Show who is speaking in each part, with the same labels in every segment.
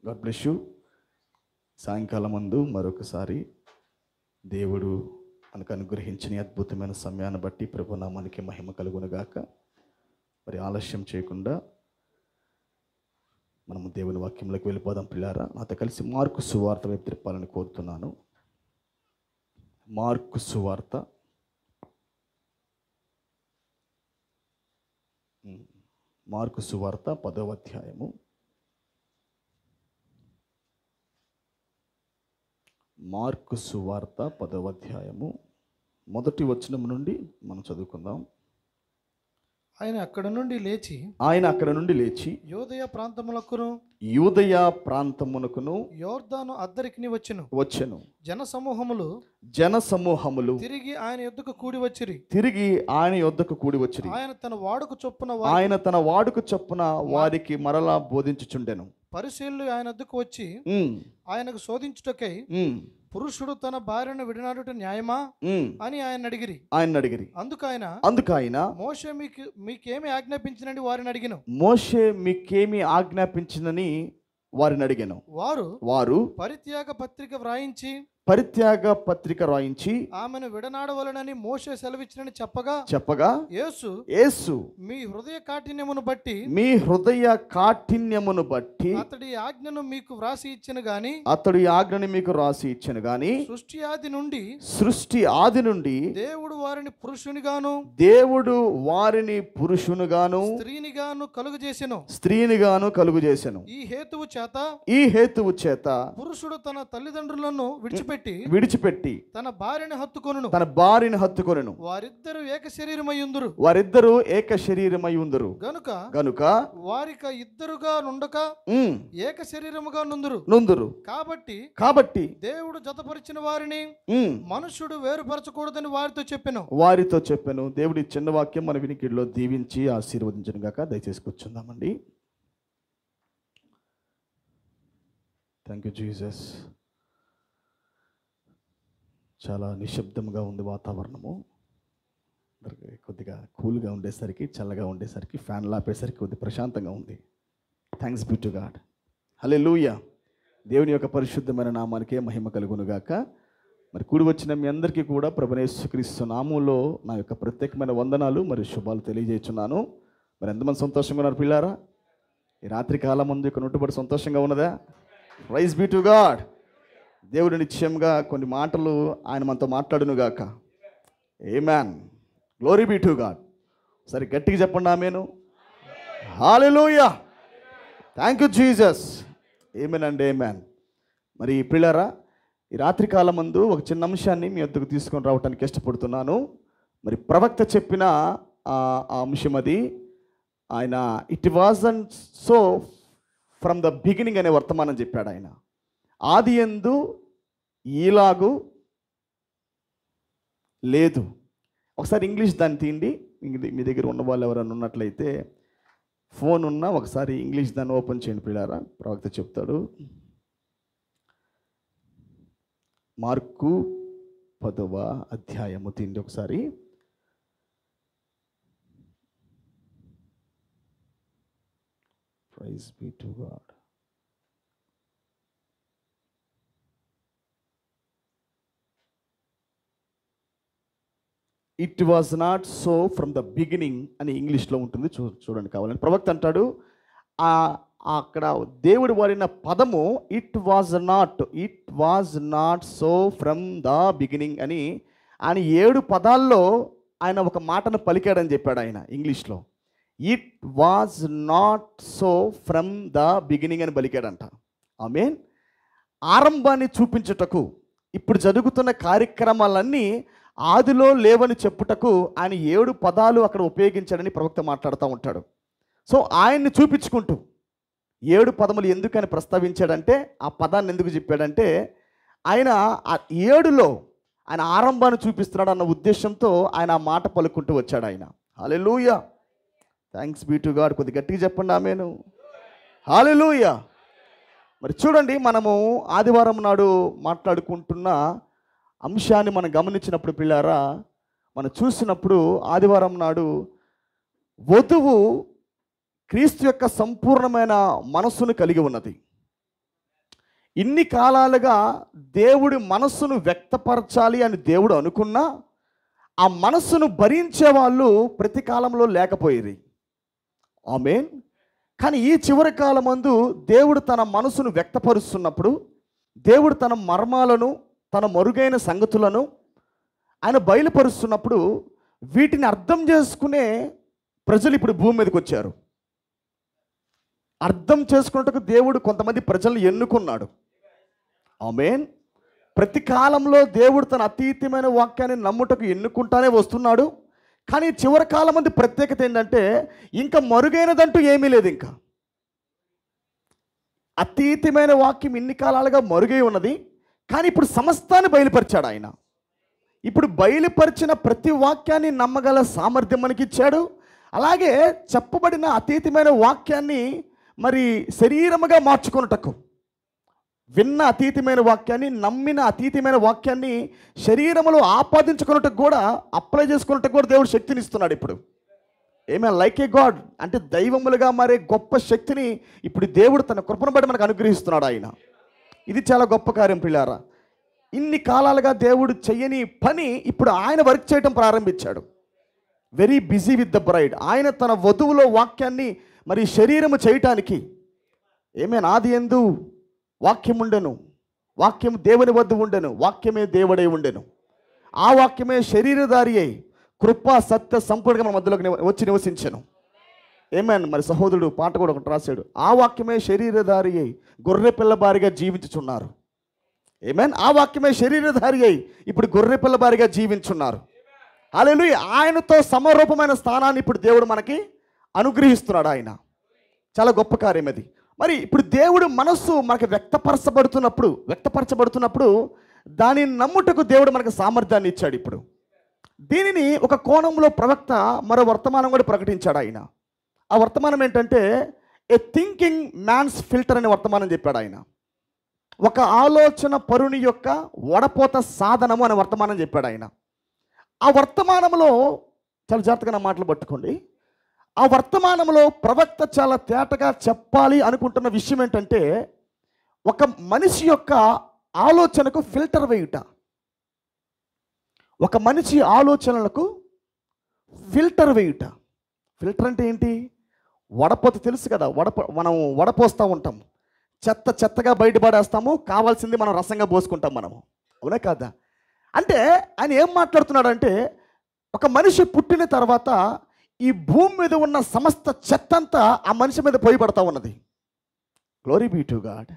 Speaker 1: God bless you. సాయంకాలం ముందు మరొకసారి దేవుడు మనకు అనుగ్రహించిన అద్భుతమైన సమయాన్ని బట్టి ప్రభు నామానికి మహిమ కలుగునుగాక. మరి ఆలస్యం చేయకుండా మనము దేవుని వాక్యంలోకి వెళ్ళిపోదాం పిల్లారా. నాతో కలిసి మార్కు సువార్త వైపు తిప్పాలని కోరుతున్నాను. మార్కు సువార్త మార్కు సువార్త 10వ అధ్యాయము. మార్కు సువార్త 10వ అధ్యాయము మొదటి వచనం నుండి మనం చదువుకుందాం.
Speaker 2: ఆయన అక్కడ నుండి లేచి యూదయ ప్రాంతమునకును యోర్దాను అద్దరికిని వచ్చెను. జన సమూహములు తిరిగి ఆయన యొద్దకు కూడి వచ్చిరి. ఆయన తన వాడుక చొప్పున వారికి మరలా బోధించుచుండెను. పరిశీలు ఆయన వద్దకు వచ్చి ఆయనకు శోధించుటకై పురుషుడు తన భార్యను విడనాడుట న్యాయమా అని ఆయన అడిగిరి. అందుకైన మోషే మీకేమి ఆజ్ఞాపించినని వారిని అడిగాను. వారు పరిత్యాగ పత్రిక రాయించి ఆమెను విడనాడవలనని మోషే సెలవిచ్చినని చెప్పగా యేసు మీ హృదయ కాఠిన్యమును బట్టి అతడి ఆజ్ఞను మీకు వ్రాసి ఇచ్చెను గాని సృష్టి ఆది నుండి దేవుడు వారిని పురుషునిగాను స్త్రీనిగాను కలుగజేసెను. ఈ హేతువు చేత పురుషుడు తన తల్లిదండ్రులను విడిచిపెట్టి తన భార్యను హత్తుకొనును. వారిద్దరూ ఏక శరీరమై గనుక వారిక ఇద్దరుగా నుండక ఏక శరీరముగా నుందురు. కాబట్టి దేవుడు జతపరిచిన వారిని మనుష్యుడు వేరుపరచకూడదని వారితో చెప్పెను. దేవుడి చిన్న వాక్యం మన వినికిడిలో దీవించి ఆశీర్వదించను గాక. దయచేసి కూర్చుందామండి. Thank you Jesus. చాలా నిశ్శబ్దంగా ఉంది వాతావరణము. కొద్దిగా కూల్గా ఉండేసరికి, చల్లగా ఉండేసరికి, ఫ్యాన్లు ఆపేసరికి కొద్దిగా ప్రశాంతంగా ఉంది. Thanks be to God. Hallelujah. దేవుని యొక్క పరిశుద్ధమైన నామానికే మహిమ కలుగునుగాక. మరి కూడి వచ్చిన మీ అందరికీ కూడా ప్రభువైన యేసుక్రీస్తు నామములో నా యొక్క ప్రత్యేకమైన వందనాలు మరియు శుభాలు తెలియజేస్తున్నాను. మరి ఎంతమంది సంతోషంగా ఉన్నారు పిల్లారా? ఈ రాత్రి కాలం ముందు యొక్క నోటుబడి సంతోషంగా ఉన్నదా? Praise be to God. దేవుడు నిశ్చయంగా కొన్ని మాటలు ఆయన మనతో మాట్లాడునుగాక. Amen. Glory be to God. సరే గట్టిగా చెప్పండి amen. Hallelujah. Thank you Jesus. Amen అండి ఆమేన్. మరి పిల్లరా, ఈ రాత్రి కాలం ముందు ఒక చిన్న అంశాన్ని మీ వద్దకు తీసుకొని రావడానికి ఇష్టపడుతున్నాను. మరి ప్రవక్త చెప్పిన ఆ అంశం అది. ఆయన it wasn't so from the beginning అనే వర్తమానం చెప్పాడు ఆయన. ఆది యందు ఈలాగు లేదు. ఒకసారి ఇంగ్లీష్ దాన్ని తీయండి. మీ దగ్గర ఉన్న వాళ్ళు ఎవరైనా ఉన్నట్లయితే, ఫోన్ ఉన్నా ఒకసారి ఇంగ్లీష్ దాన్ని ఓపెన్ చేయండి పిల్లారా. ప్రవక్త చెప్తాడు. మార్కు 10వ అధ్యాయము తీయండి ఒకసారి. Praise be to God. It was not so from the beginning అని ఇంగ్లీష్లో ఉంటుంది. చూడండి కావాలని. ప్రవక్త అంటాడు అక్కడ దేవుడు వాడిన పదము it was not so from the beginning అని. ఆయన 7 పదాల్లో ఆయన ఒక మాటను పలికాడని చెప్పాడు ఆయన ఇంగ్లీష్లో. It was not so from the beginning అని పలికాడంట. ఆమేన్. ఆరంభాన్ని చూపించుటకు ఇప్పుడు జరుగుతున్న కార్యక్రమాలన్నీ ఆదిలో లేవని చెప్పుటకు ఆయన 7 పదాలు అక్కడ ఉపయోగించాడని ప్రవక్త మాట్లాడుతూ ఉంటాడు. సో ఆయన్ని చూపించుకుంటూ 7 పదములు ఎందుకు అని ప్రస్తావించాడంటే, ఆ పదాన్ని ఎందుకు చెప్పాడంటే, ఆయన ఆ 7లో ఆయన ఆరంభాన్ని చూపిస్తున్నాడు అన్న ఉద్దేశంతో ఆయన ఆ మాట పలుకుంటూ వచ్చాడు ఆయన. Hallelujah. Thanks be to God. కొద్ది గట్టిగా చెప్పండి ఆమేను. హల్లెలూయా. మరి చూడండి, మనము ఆదివారం నాడు మాట్లాడుకుంటున్న అంశాన్ని మనం గమనించినప్పుడు పిల్లారా, మనం చూసినప్పుడు ఆదివారం నాడు వధువు క్రీస్తు యొక్క సంపూర్ణమైన మనస్సును కలిగి ఉన్నది. ఇన్ని కాలాలుగా దేవుడి మనస్సును వ్యక్తపరచాలి అని దేవుడు అనుకున్నా ఆ మనస్సును భరించే వాళ్ళు ప్రతి కాలంలో లేకపోయేది. ఆమేన్. కానీ ఈ చివరి కాలమందు దేవుడు తన మనసును వ్యక్తపరుస్తున్నప్పుడు, దేవుడు తన మర్మాలను, తన మరుగైన సంగతులను ఆయన బయలుపరుస్తున్నప్పుడు వీటిని అర్థం చేసుకునే ప్రజలు ఇప్పుడు భూమి మీదకి వచ్చారు. అర్థం చేసుకున్నట్టుకు దేవుడు కొంతమంది ప్రజలను ఎన్నుకున్నాడు. ఆమేన్. ప్రతి కాలంలో దేవుడు తన అతీతమైన వాక్యాన్ని నమ్ముటకు ఎన్నుకుంటానే వస్తున్నాడు. కానీ చివరి కాలం మంది ప్రత్యేకత ఏంటంటే ఇంకా మరుగైనదంటూ ఏమీ లేదు. ఇంకా అతీతమైన వాక్యం ఇన్ని కాలాలుగా మరుగై ఉన్నది. కానీ ఇప్పుడు సమస్తాన్ని బయలుపరిచాడు ఆయన. ఇప్పుడు బయలుపరిచిన ప్రతి వాక్యాన్ని నమ్మగల సామర్థ్యం మనకి ఇచ్చాడు. అలాగే చెప్పబడిన అతీతమైన వాక్యాన్ని మరి శరీరముగా మార్చుకొనుటకు, విన్న అతీతమైన వాక్యాన్ని, నమ్మిన అతీతమైన వాక్యాన్ని శరీరములో ఆపాదించుకున్నట్టుకు కూడా, అప్లై చేసుకున్నట్టుకు కూడా దేవుడు శక్తిని ఇస్తున్నాడు ఇప్పుడు. ఏమే లైక్ ఏ గాడ్ అంటే దైవములుగా మారే గొప్ప శక్తిని ఇప్పుడు దేవుడు తన కృపను బట్టి మనకు అనుగ్రహిస్తున్నాడు ఆయన. ఇది చాలా గొప్ప కార్యం పిల్లారా. ఇన్ని కాలాలుగా దేవుడు చెయ్యని పని ఇప్పుడు ఆయన వర్క్ చేయటం ప్రారంభించాడు. Very busy with the bride. ఆయన తన వధువులో వాక్యాన్ని మరి శరీరము చేయటానికి, ఏమేనా ఆది యందు వాక్యం ఉండెను, వాక్యం దేవుని వద్ద ఉండెను, వాక్యమే దేవుడై ఉండెను, ఆ వాక్యమే శరీరధారి అయి కృపా సత్య సంపూర్ణంగా మన మధ్యలోకి వచ్చి నివసించెను. ఏమేన్. మరి సహోదరుడు పాట కూడా ఒకటి రాశాడు, ఆ వాక్యమే శరీరధారి అయి గొర్రె పిల్లబారిగా జీవించుచున్నారు. ఏమేన్. ఆ వాక్యమే శరీరధారి అయి ఇప్పుడు గొర్రె పిల్లబారిగా జీవించున్నారు. హల్లెలూయా. ఆయనతో సమరూపమైన స్థానాన్ని ఇప్పుడు దేవుడు మనకి అనుగ్రహిస్తున్నాడు ఆయన. చాలా గొప్ప కార్యం అది. మరి ఇప్పుడు దేవుడు మనస్సు మనకు వ్యక్తపరచబడుతున్నప్పుడు దానిని నమ్ముటకు దేవుడు మనకు సామర్థ్యాన్ని ఇచ్చాడు. ఇప్పుడు దీనిని ఒక కోణంలో ప్రవక్త మరో వర్తమానం కూడా ప్రకటించాడు ఆయన. ఆ వర్తమానం ఏంటంటే ఏ థింకింగ్ మ్యాన్స్ ఫిల్టర్ అనే వర్తమానం చెప్పాడు ఆయన. ఒక ఆలోచన పరుని యొక్క వడపోత సాధనము అనే వర్తమానం చెప్పాడు ఆయన. ఆ వర్తమానంలో చాలా జాగ్రత్తగా నా మాటలు పట్టుకోండి. ఆ వర్తమానంలో ప్రవక్త చాలా తేటగా చెప్పాలి అనుకుంటున్న విషయం ఏంటంటే ఒక మనిషి యొక్క ఆలోచనకు ఫిల్టర్ వేయుట. ఒక మనిషి ఆలోచనలకు ఫిల్టర్ వేయుట. ఫిల్టర్ అంటే ఏంటి? వడపోత తెలుసు కదా. మనం వడపోస్తూ ఉంటాం, చెత్తగా బయటపడేస్తాము, కావాల్సింది మనం రసంగా పోసుకుంటాం మనము. అవునా కాదా? అంటే ఆయన ఏం మాట్లాడుతున్నాడంటే ఒక మనిషి పుట్టిన తర్వాత ఈ భూమి మీద ఉన్న సమస్త చెత్తంతా ఆ మనిషి మీద పోయబడతా ఉన్నది. Glory be to God.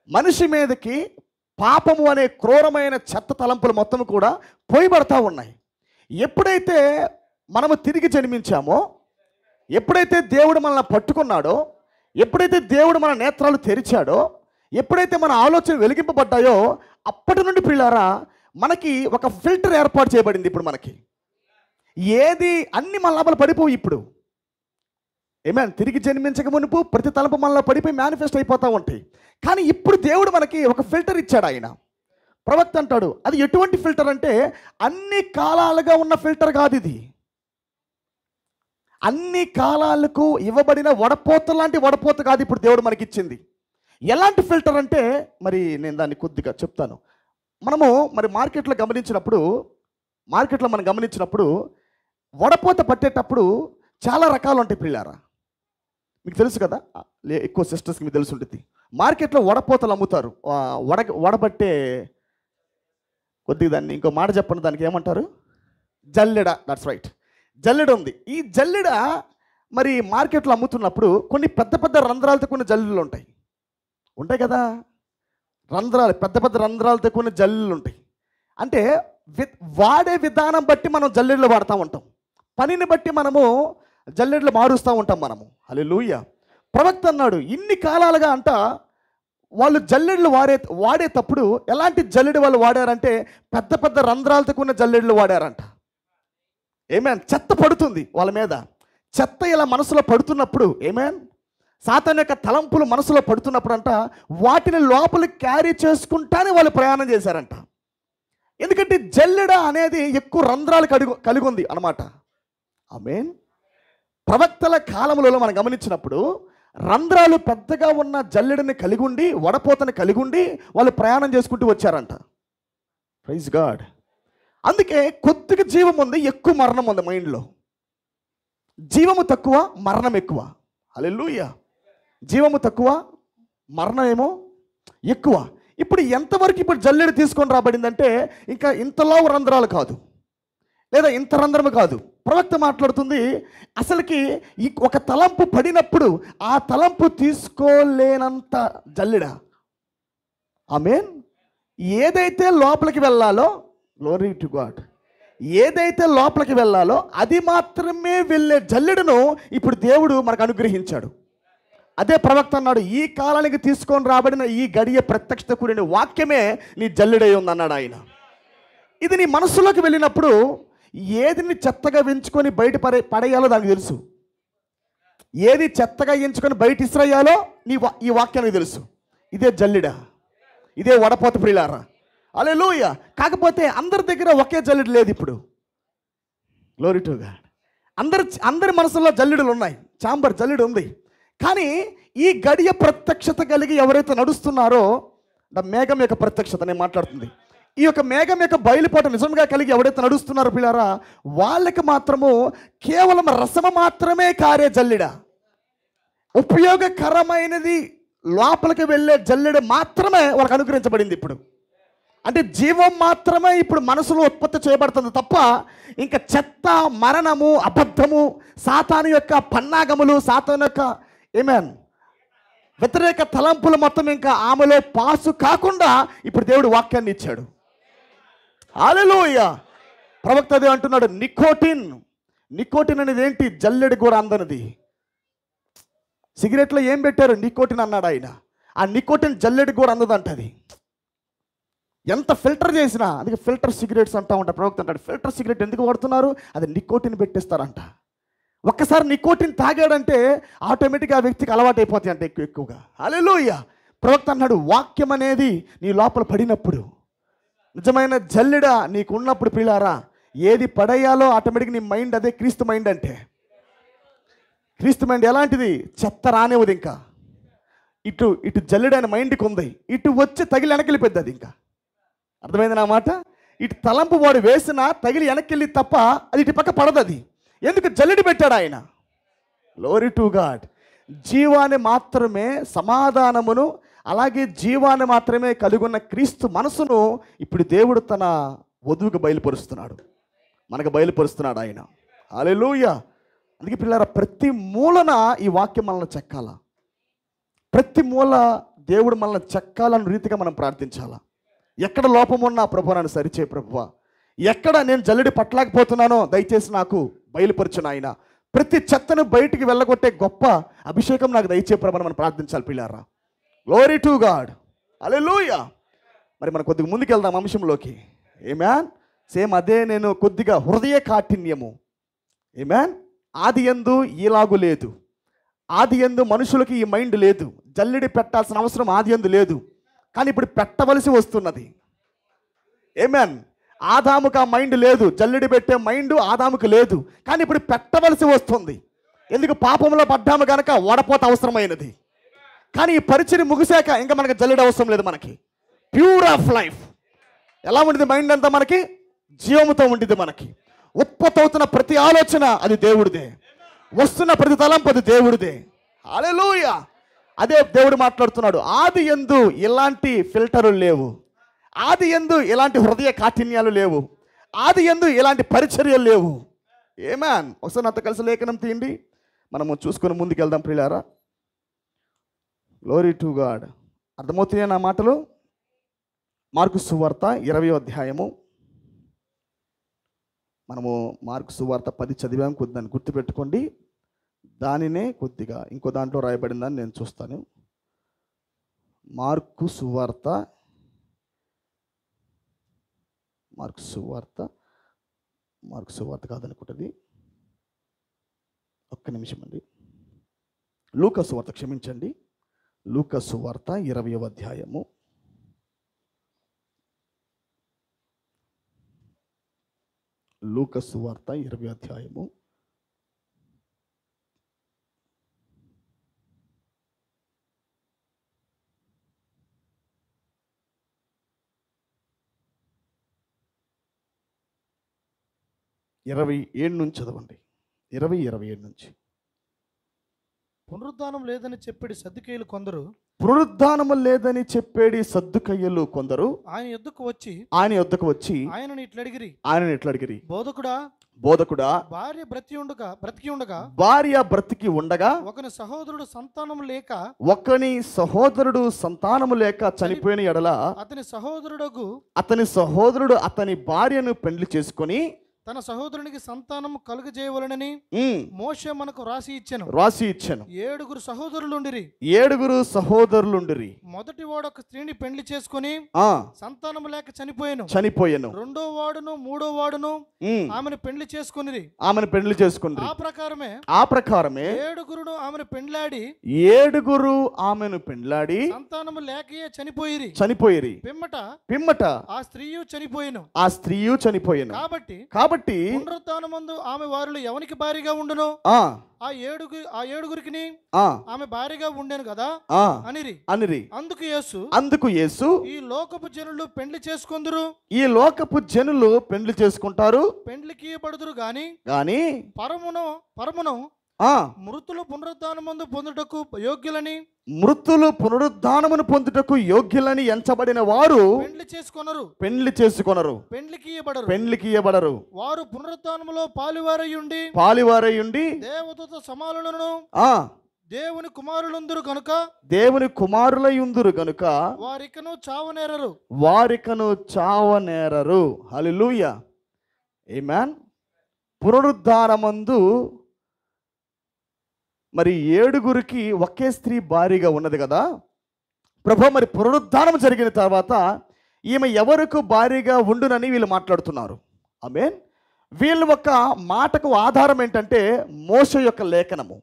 Speaker 2: మనిషి మీదకి పాపము అనే క్రూరమైన చెత్త తలంపులు మొత్తం కూడా పోయబడతా ఉన్నాయి. ఎప్పుడైతే మనము తిరిగి జన్మించామో, ఎప్పుడైతే దేవుడు మనల్ని పట్టుకున్నాడో, ఎప్పుడైతే దేవుడు మన నేత్రాలు తెరిచాడో, ఎప్పుడైతే మన ఆలోచన వెలిగింపబడ్డాయో అప్పటి నుండి పిల్లారా మనకి ఒక ఫిల్టర్ ఏర్పాటు చేయబడింది. ఇప్పుడు మనకి ఏది అన్ని మన లోపల పడిపోయి ఇప్పుడు ఏమైనా తిరిగి జన్మించక మునుపు ప్రతి తలంపు మనలో పడిపోయి మేనిఫెస్ట్ అయిపోతూ ఉంటాయి. కానీ ఇప్పుడు దేవుడు మనకి ఒక ఫిల్టర్ ఇచ్చాడు ఆయన. ప్రవక్త అంటాడు అది ఎటువంటి ఫిల్టర్ అంటే అన్ని కాలాలుగా ఉన్న ఫిల్టర్ కాదు ఇది. అన్ని కాలాలకు ఇవ్వబడిన వడపోత లాంటి వడపోత కాదు ఇప్పుడు దేవుడు మనకి ఇచ్చింది. ఎలాంటి ఫిల్టర్ అంటే మరి నేను దాన్ని కొద్దిగా చెప్తాను. మనము మరి మార్కెట్లో మనం గమనించినప్పుడు వడపోత పట్టేటప్పుడు చాలా రకాలు ఉంటాయి పిల్లారా. మీకు తెలుసు కదా, ఎక్కువ సిస్టర్స్కి మీకు తెలిసి ఉంటుంది. మార్కెట్లో వడపోతలు అమ్ముతారు. వడబట్టే కొద్దిగా దాన్ని ఇంకో మాట చెప్పండి, దానికి ఏమంటారు? జల్లెడ. దట్స్ రైట్, జల్లెడ ఉంది. ఈ జల్లెడ మరి మార్కెట్లో అమ్ముతున్నప్పుడు కొన్ని పెద్ద పెద్ద రంధ్రాలతో కొన్ని జల్లెడలు ఉంటాయి కదా. పెద్ద రంధ్రాలతో కొన్ని జల్లెడలు ఉంటాయి. అంటే వాడే విధానం బట్టి మనం జల్లెడలు వాడుతూ ఉంటాం. పనిని బట్టి మనము జల్లెడలు మారుస్తూ ఉంటాం మనము. హల్లెలూయా. ప్రవక్త అన్నాడు ఇన్ని కాలాలుగా వాళ్ళు జల్లెడలు వాడేటప్పుడు ఎలాంటి జల్లెడు వాళ్ళు వాడారంటే పెద్ద పెద్ద రంధ్రాలతో ఉన్న జల్లెడలు వాడారంట. ఏమేన్. చెత్త పడుతుంది వాళ్ళ మీద. చెత్త ఇలా మనసులో పడుతున్నప్పుడు, ఏమేన్, సాతాను యొక్క తలంపులు మనసులో పడుతున్నప్పుడు వాటిని లోపలికి క్యారీ చేసుకుంటానే వాళ్ళు ప్రయాణం చేశారంట. ఎందుకంటే జల్లెడ అనేది ఎక్కువ రంధ్రాలు కలిగి ఉంది అన్నమాట. ఆమేన్. ప్రవక్తల కాలంలో మనం గమనించినప్పుడు రంధ్రాలు పెద్దగా ఉన్న జల్లెడని కలిగి ఉండి, వడపోతని కలిగి ఉండి వాళ్ళు ప్రయాణం చేసుకుంటూ వచ్చారంట. Praise God. అందుకే కొద్దిగా జీవం ఉంది, ఎక్కువ మరణం ఉంది మైండ్లో. జీవము తక్కువ, మరణం ఎక్కువ. హల్లెలూయా. జీవము తక్కువ, మరణం ఏమో ఎక్కువ. ఇప్పుడు ఎంతవరకు ఇప్పుడు జల్లెడ తీసుకొని రాబడిందంటే ఇంకా ఇంతలో రంధ్రాలు కాదు, లేదా ఇంత రంధ్రము కాదు. ప్రవక్త మాట్లాడుతుంది, అసలుకి ఈ ఒక తలంపు పడినప్పుడు ఆ తలంపు తీసుకోలేనంత జల్లెడ. ఆమేన్. ఏదైతే లోపలికి వెళ్ళాలో, గ్లోరీ టు గాడ్, ఏదైతే లోపలికి వెళ్ళాలో అది మాత్రమే వెళ్ళే జల్లెడను ఇప్పుడు దేవుడు మనకు అనుగ్రహించాడు. అదే ప్రవక్త అన్నాడు, ఈ కాలానికి తీసుకొని రాబడిన ఈ గడియ ప్రత్యక్షత కూడిన వాక్యమే నీ జల్లెడై ఉందన్నాడు ఆయన. ఇది నీ మనసులోకి వెళ్ళినప్పుడు ఏదిని చెత్తగా ఎంచుకొని బయట పడేయాలో దానికి తెలుసు. ఏది చెత్తగా ఎంచుకొని బయట ఇస్రయ్యాలో ఈ వాక్యానికి తెలుసు. ఇదే జల్లెడ, ఇదే వడపోత ప్రియులారా. హల్లెలూయా. కాకపోతే అందరి దగ్గర ఒకే జల్లెడ లేదు ఇప్పుడు. Glory to God. అందరి మనసులో జల్లెడలు ఉన్నాయి, చాంబర్ జల్లెడ ఉంది. కానీ ఈ గడియ ప్రత్యక్షత కలిగి ఎవరైతే నడుస్తున్నారో, మేఘం యొక్క ప్రత్యక్షత నేను మాట్లాడుతుంది, ఈ యొక్క మేఘం యొక్క బయలుపాటు నిజంగా కలిగి ఎవరైతే నడుస్తున్నారో పిల్లారా, వాళ్ళకి మాత్రము కేవలం రసము మాత్రమే కారే జల్లెడ, ఉపయోగకరమైనది లోపలికి వెళ్ళే జల్లెడ మాత్రమే వాళ్ళకి అనుగ్రహించబడింది ఇప్పుడు. అంటే జీవం మాత్రమే ఇప్పుడు మనసులో ఉత్పత్తి చేయబడుతుంది తప్ప ఇంకా చెత్త, మరణము, అబద్ధము, సాతాను యొక్క పన్నాగములు, సాతాను యొక్క వ్యతిరేక తలంపులు మొత్తం ఇంకా ఆమెలో పాసు కాకుండా ఇప్పుడు దేవుడు వాక్యాన్ని ఇచ్చాడు. హల్లెలూయా. ప్రవక్త అదే అంటున్నాడు, నికోటిన్ అనేది ఏంటి? జల్లెడ కూడా అందనిది. సిగరెట్లో ఏం పెట్టారు? నికోటిన్ అన్నాడు ఆయన. ఆ నికోటిన్ జల్లెడ కూడా అందదంటది. ఎంత ఫిల్టర్ చేసినా, అందుకే ఫిల్టర్ సిగరెట్స్ అంటా ఉంటారు. ప్రవక్త అంటాడు, ఫిల్టర్ సిగరెట్ ఎందుకు వాడుతున్నారు? అది నికోటిన్ పెట్టేస్తారంట. ఒక్కసారి నికోటిన్ తాగాడంటే ఆటోమేటిక్గా ఆ వ్యక్తికి అలవాటు అయిపోతాయి అంట ఎక్కువగా. హల్లెలూయా. ప్రవక్త అన్నాడు, వాక్యం అనేది నీ లోపల పడినప్పుడు, నిజమైన జల్లెడ నీకు ఉన్నప్పుడు పిల్లారా, ఏది పడేయాలో ఆటోమేటిక్గా నీ మైండ్ అదే క్రీస్తు మైండ్. అంటే క్రీస్తు మైండ్ ఎలాంటిది? చెత్త రానివ్వదు. ఇంకా ఇటు జల్లెడైన మైండ్కి ఉంది, ఇటు వచ్చి తగిలి వెనకెళ్ళిపోద్ది అది. ఇంకా అర్థమైంది నా మాట? ఇటు తలంపు వాడు వేసినా తగిలి వెనక్కి తప్ప అది ఇటు పక్క పడదు. అది ఎందుకు? జల్లెడి పెట్టాడు ఆయన. Glory to God. జీవాన్ని మాత్రమే, సమాధానమును, అలాగే జీవాన్ని మాత్రమే కలిగి క్రీస్తు మనసును ఇప్పుడు దేవుడు తన వధువుకు బయలుపరుస్తున్నాడు, మనకు బయలుపరుస్తున్నాడు ఆయన. హల్లెలూయా. అందుకే పిల్లరా, ప్రతి మూలన ఈ వాక్యం మనల్ని చెక్కాల. ప్రతి మూల దేవుడు మనల్ని చెక్కాలని రీతిగా మనం ప్రార్థించాలా. ఎక్కడ లోపం ఉన్నా ప్రభువా నన్ను సరిచే ప్రభువా, ఎక్కడ నేను జల్లెడి పట్టలేకపోతున్నానో దయచేసి నాకు బయలుపరచును ఆయన. ప్రతి చెత్తను బయటికి వెళ్ళగొట్టే గొప్ప అభిషేకం నాకు దయచే ప్రభువా మనం ప్రార్థించాలి పిల్లారా. Glory to God. హల్లెలూయా. మరి మనం కొద్దిగా ముందుకు వెళ్దాం అంశంలోకి. ఆమేన్. సేమ్ అదే నేను కొద్దిగా హృదయ కాఠిన్యము. ఆమేన్. ఆది యందు ఈలాగు లేదు. ఆది యందు మనుషులకి ఈ మైండ్ లేదు. జల్లెడి పెట్టాల్సిన అవసరం ఆది యందు లేదు, కానీ ఇప్పుడు పెట్టవలసి వస్తున్నది. ఆమేన్. ఆదాముకు ఆ మైండ్ లేదు, జల్లెడి పెట్టే మైండ్ ఆదాముకు లేదు, కానీ ఇప్పుడు పెట్టవలసి వస్తుంది. ఎందుకు? పాపంలో పడ్డాము కనుక వడపోత అవసరమైనది. కానీ ఈ పరిచయం ముగిశాక ఇంకా మనకి జల్లెడి అవసరం లేదు. మనకి ప్యూర్ ఆఫ్ లైఫ్ ఎలా ఉండింది? మైండ్ అంతా మనకి జీవముతో ఉండింది. మనకి ఉత్పత్తి అవుతున్న ప్రతి ఆలోచన అది దేవుడిదే, వస్తున్న ప్రతి తలంపు అది దేవుడిదే. హల్లెలూయా. అదే దేవుడు మాట్లాడుతున్నాడు. ఆది యందు ఇలాంటి ఫిల్టర్లు లేవు, ఆది యందు ఇలాంటి హృదయ కాఠిన్యాలు లేవు, ఆది యందు ఇలాంటి పరిచర్యలు లేవు. ఆమేన్. ఒకసారి నాతో కలిసి లేఖనం తీయండి, మనము చూసుకొని ముందుకు వెళ్దాం ప్రియులారా. Glory to God. అర్థమవుతున్నాయా నా మాటలు? మార్కు సువార్త 20వ అధ్యాయము. మనము మార్కు సువార్త 10 చదివాము, దాన్ని గుర్తుపెట్టుకోండి. దానినే కొద్దిగా ఇంకో దాంట్లో రాయబడిందని నేను చూస్తాను. మార్కు సువార్త కాదనుకుంటుంది. ఒక్క నిమిషం అండి. లూకా సువార్త, క్షమించండి. లూకా సువార్త 20వ అధ్యాయము. లూకా సువార్త 20వ అధ్యాయము 27 నుంచి చదవండి. 27 నుంచి.
Speaker 3: పునరుద్ధానం లేదని చెప్పేది సద్దుకేయులు కొందరు
Speaker 2: పునరుద్ధానము లేదని చెప్పేడి సద్దుకయ్యలు కొందరు
Speaker 3: ఆయన యొద్దకు వచ్చి ఆయనను ఇట్లా అడిగిరి,
Speaker 2: బోధకుడా
Speaker 3: భార్య బ్రతికి ఉండగా
Speaker 2: బ్రతికి ఉండగా
Speaker 3: ఒకని సహోదరుడు సంతానము లేక చనిపోయిన ఎడల అతని సహోదరుడు అతని భార్యను పెండ్లి చేసుకొని తన సహోదరునికి సంతానం కలుగజేయవలనని మోషే మనకు రాసి ఇచ్చెను. 7 సహోదరులుండిరి. మొదటి వాడు ఒక స్త్రీని పెండ్లి చేసుకొని సంతానం లేక చనిపోయాను. రెండో వాడును మూడో వాడును ఆమెను పెండ్లి చేసుకుని ఆ ప్రకారమే 7 ఆమెను పెండ్లాడి సంతానము లేకయే చనిపోయిరి. పిమ్మట ఆ స్త్రీయు చనిపోయాను. కాబట్టి పునరుత్థానమందు ఆమె వారిలో ఎవనికి భార్యగా ఉండునో ఆ ఏడుగురికి ఆమె భార్యగా ఉండేను కదా అనిరి. అందుకు యేసు ఈ లోకపు జనులు పెండ్లి చేసుకుంటారు, పెండ్లికి ఇయ్యబడుదురు గాని పరమును మృతులు పునరుద్ధానమందు పొందుటకు యోగ్యులని ఎంచబడిన వారు పెండ్లి చేసుకొనరు, పెండ్లికి ఇయ్యబడరు. వారు పునరుద్ధానములో పాలివారయుండి దేవదూత సమానులను దేవుని కుమారులయుందురు గనుక వారికను చావనేరరు. హల్లెలూయా, ఆమేన్. పునరుద్ధానమందు మరి 7 ఒకే స్త్రీ భార్యగా ఉన్నది కదా ప్రభు. మరి పునరుద్ధానం జరిగిన తర్వాత ఈమె ఎవరికి భార్యగా ఉండునని వీళ్ళు మాట్లాడుతున్నారు. ఆమేన్. వీళ్ళు ఒక మాటకు ఆధారం ఏంటంటే మోషే యొక్క లేఖనము.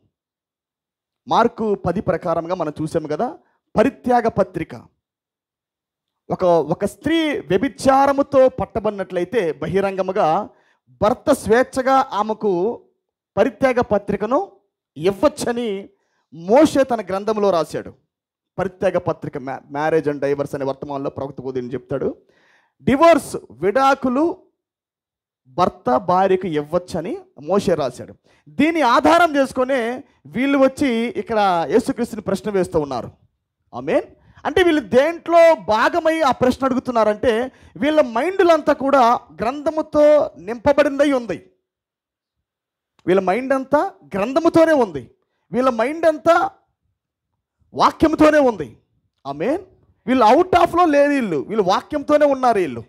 Speaker 3: మార్కు 10 ప్రకారంగా మనం చూసాము కదా, పరిత్యాగ పత్రిక. ఒక స్త్రీ వ్యభిచారముతో పట్టబడినట్లయితే బహిరంగముగా భర్త స్వేచ్ఛగా ఆమెకు పరిత్యాగ పత్రికను ఇవ్వచ్చని మోషే తన గ్రంథంలో రాశాడు. పరిత్యాగ పత్రిక, మ్యారేజ్ అండ్ డైవర్స్ అనే వర్తమానంలో ప్రవక్త బోధిని చెప్తాడు. డివోర్స్, విడాకులు భర్త భార్యకు ఇవ్వచ్చని మోషే రాశాడు. దీన్ని ఆధారం చేసుకునే వీళ్ళు వచ్చి ఇక్కడ యేసుక్రీస్తుని ప్రశ్న వేస్తూ ఉన్నారు. ఆమేన్. అంటే వీళ్ళు దేంట్లో భాగమై ఆ ప్రశ్న అడుగుతున్నారంటే వీళ్ళ మైండ్లంతా కూడా గ్రంథముతో నింపబడిందై ఉంది. వీళ్ళ మైండ్ అంతా గ్రంథముతోనే ఉంది. వీళ్ళ మైండ్ అంతా వాక్యంతోనే ఉంది. ఆమేన్. వీళ్ళు అవుట్ ఆఫ్లో లేదు, వీళ్ళు వాక్యంతోనే ఉన్నారు. వీళ్ళు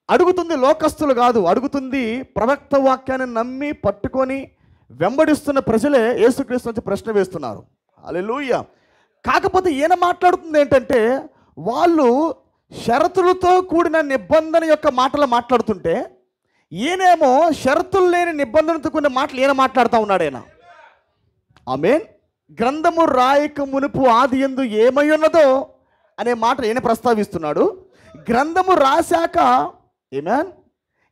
Speaker 3: అడుగుతుంది లోకస్తులు కాదు, అడుగుతుంది ప్రవక్త వాక్యాన్ని నమ్మి పట్టుకొని వెంబడిస్తున్న ప్రజలే యేసుక్రీస్తు నుంచి ప్రశ్న వేస్తున్నారు. హల్లెలూయా. కాకపోతే ఈయన మాట్లాడుతుంది ఏంటంటే వాళ్ళు షరతులతో కూడిన నిబంధన యొక్క మాటలు మాట్లాడుతుంటే ఈయనేమో షరతులు లేని నిబంధనతో కూడిన మాటలు ఈయన మాట్లాడుతూ ఉన్నాడు. ఆయన ఆమేన్. గ్రంథము రాయక మునుపు ఆది యందు ఏమై ఉన్నదో అనే మాట ఈయన ప్రస్తావిస్తున్నాడు. గ్రంథము రాశాక ఆమేన్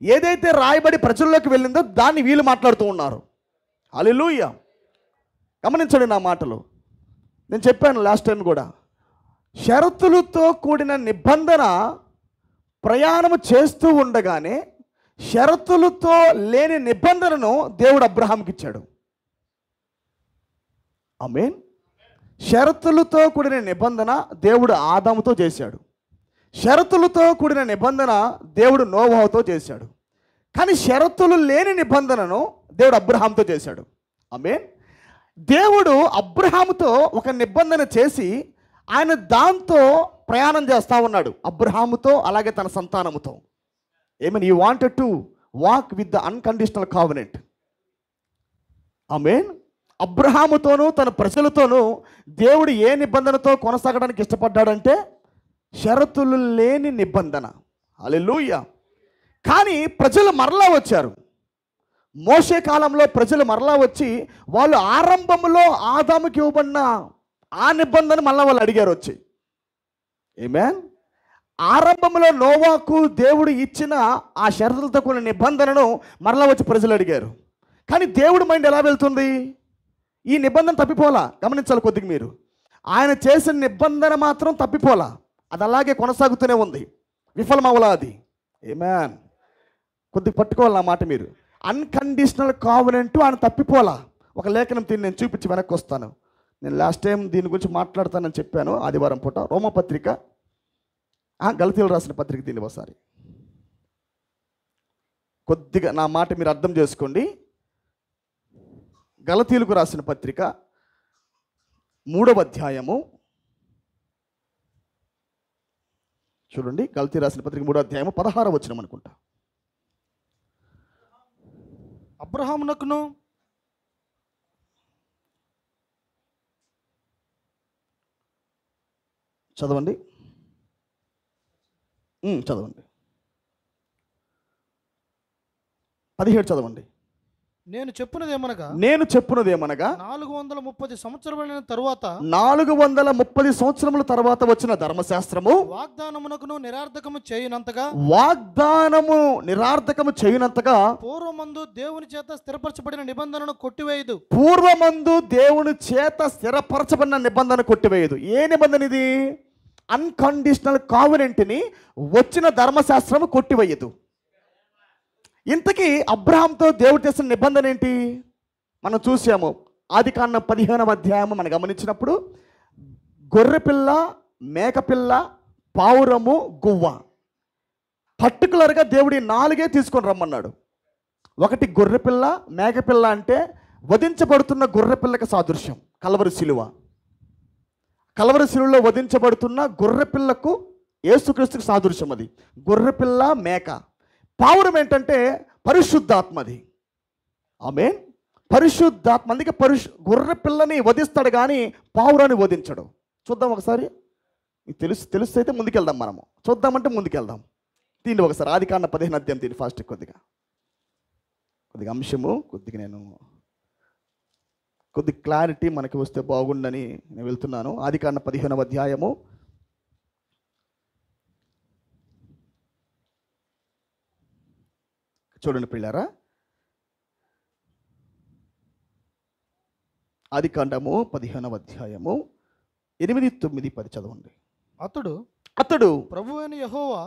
Speaker 3: ఏదైతే రాయబడి ప్రజల్లోకి వెళ్ళిందో దాన్ని వీళ్ళు మాట్లాడుతూ ఉన్నారు. హల్లెలూయా. గమనించండి నా మాటలు. నేను చెప్పాను లాస్ట్ టైం కూడా, షరతులతో కూడిన నిబంధన ప్రయాణము చేస్తూ ఉండగానే షరతులతో లేని నిబంధనను దేవుడు అబ్రహాంకి ఇచ్చాడు. ఆమేన్. షరతులతో కూడిన నిబంధన దేవుడు ఆదాముతో చేశాడు. షరతులతో కూడిన నిబంధన దేవుడు నోవహుతో చేశాడు. కానీ షరతులు లేని నిబంధనను దేవుడు అబ్రహాంతో చేశాడు. ఆమేన్. దేవుడు అబ్రహాముతో ఒక నిబంధన చేసి ఆయన దాంతో ప్రయాణం చేస్తూ ఉన్నాడు. అబ్రహాముతో అలాగే తన సంతానముతో. ఏమని you wanted to walk with the unconditional covenant. Amen. అబ్రహాముతోనూ తన ప్రజలతోనూ దేవుడు ఏ నిబంధనతో కొనసాగడానికి ఇష్టపడ్డాడంటే షరతులు లేని నిబంధన. హల్లెలూయా. కానీ ప్రజలు మరలా వచ్చారు. మోషే కాలంలో ప్రజలు మరలా వచ్చి వాళ్ళు ఆరంభంలో ఆదాముకి ఇవ్వబడిన ఆ నిబంధన మళ్ళీ వాళ్ళు అడిగారు వచ్చి. ఆమేన్. ఆరంభంలో నోవాకు దేవుడు ఇచ్చిన ఆ షరతులతో కూడిన నిబంధనను మరలా వచ్చి ప్రజలు అడిగారు. కానీ దేవుడి మైండ్ ఎలా వెళ్తుంది? ఈ నిబంధన తప్పిపోలా. గమనించాలి కొద్దిగా మీరు. ఆయన చేసిన నిబంధన మాత్రం తప్పిపోలా, అది అలాగే కొనసాగుతూనే ఉంది, విఫలమవలా అది. ఆమేన్. కొద్దిగా పట్టుకోవాలి ఆ మాట మీరు. అన్కండిషనల్ కావనెంట్ ఆయన తప్పిపోలా. ఒక లేఖనం తిని నేను చూపించి వెనక్కి వస్తాను. నేను లాస్ట్ టైం దీని గురించి మాట్లాడతానని చెప్పాను ఆదివారం పూట. రోమపత్రిక, గలతీయులు రాసిన పత్రిక దీన్ని ఒకసారి కొద్దిగా నా మాట మీరు అర్థం చేసుకోండి. గలతీయులకు రాసిన పత్రిక 3వ అధ్యాయము చూడండి. గలతీ రాసిన పత్రిక 3వ అధ్యాయము 16వ వచనం అనుకుంటా.
Speaker 4: అబ్రహామునకును
Speaker 3: చదవండి. చదవండి. 17 చదవండి.
Speaker 4: నేను చెప్పున్నదేమనగా 430 సంవత్సరములైన తరువాత
Speaker 3: 430 సంవత్సరముల తర్వాత వచ్చిన ధర్మశాస్త్రము
Speaker 4: వాగ్దానమునకును నిరార్థకము చేయనంతగా పూర్వమందు దేవుని చేత స్థిరపరచబడిన నిబంధనను కొట్టివేయదు. ఏ నిబంధన ఇది? అన్కండిషనల్ కావనెంట్ని వచ్చిన ధర్మశాస్త్రము కొట్టివేయదు. ఇంతకీ అబ్రహాంతో దేవుడు చేసిన నిబంధన ఏంటి? మనం చూసాము ఆదికాండం 15వ అధ్యాయము మనం గమనించినప్పుడు గొర్రెపిల్ల, మేకపిల్ల, పావురము, గువ్వ పర్టికులర్గా దేవుడి 4 తీసుకొని రమ్మన్నాడు. ఒకటి గొర్రెపిల్ల, మేకపిల్ల అంటే వధించబడుతున్న గొర్రెపిల్లకి సాదృశ్యం. కల్వరి శిలువలో వధించబడుతున్న గొర్రెపిల్లకు యేసుక్రీస్తుకు సాదృశ్యం. అది గొర్రెపిల్ల, మేక. పావురం ఏంటంటే పరిశుద్ధాత్మది. ఆమేన్. పరిశుద్ధాత్మ. అందుకే గొర్రె పిల్లని వధిస్తాడు కానీ పావురాన్ని వధించడు. చూద్దాం ఒకసారి. తెలుసు అయితే ముందుకెళ్దాం. మనము చూద్దామంటే ముందుకెళ్దాం. దీన్ని ఒకసారి ఆదికాండం 15వ అధ్యాయం దీన్ని ఫాస్ట్ కొద్దిగా అంశము కొద్ది క్లారిటీ మనకి వస్తే బాగుండని నేను వెళ్తున్నాను. ఆదికాండం 15వ అధ్యాయము చూడండి పిల్లారా. ఆదికాండము 15వ అధ్యాయము 8, 9, 10 చదవండి. అతడు ప్రభువైన యెహోవా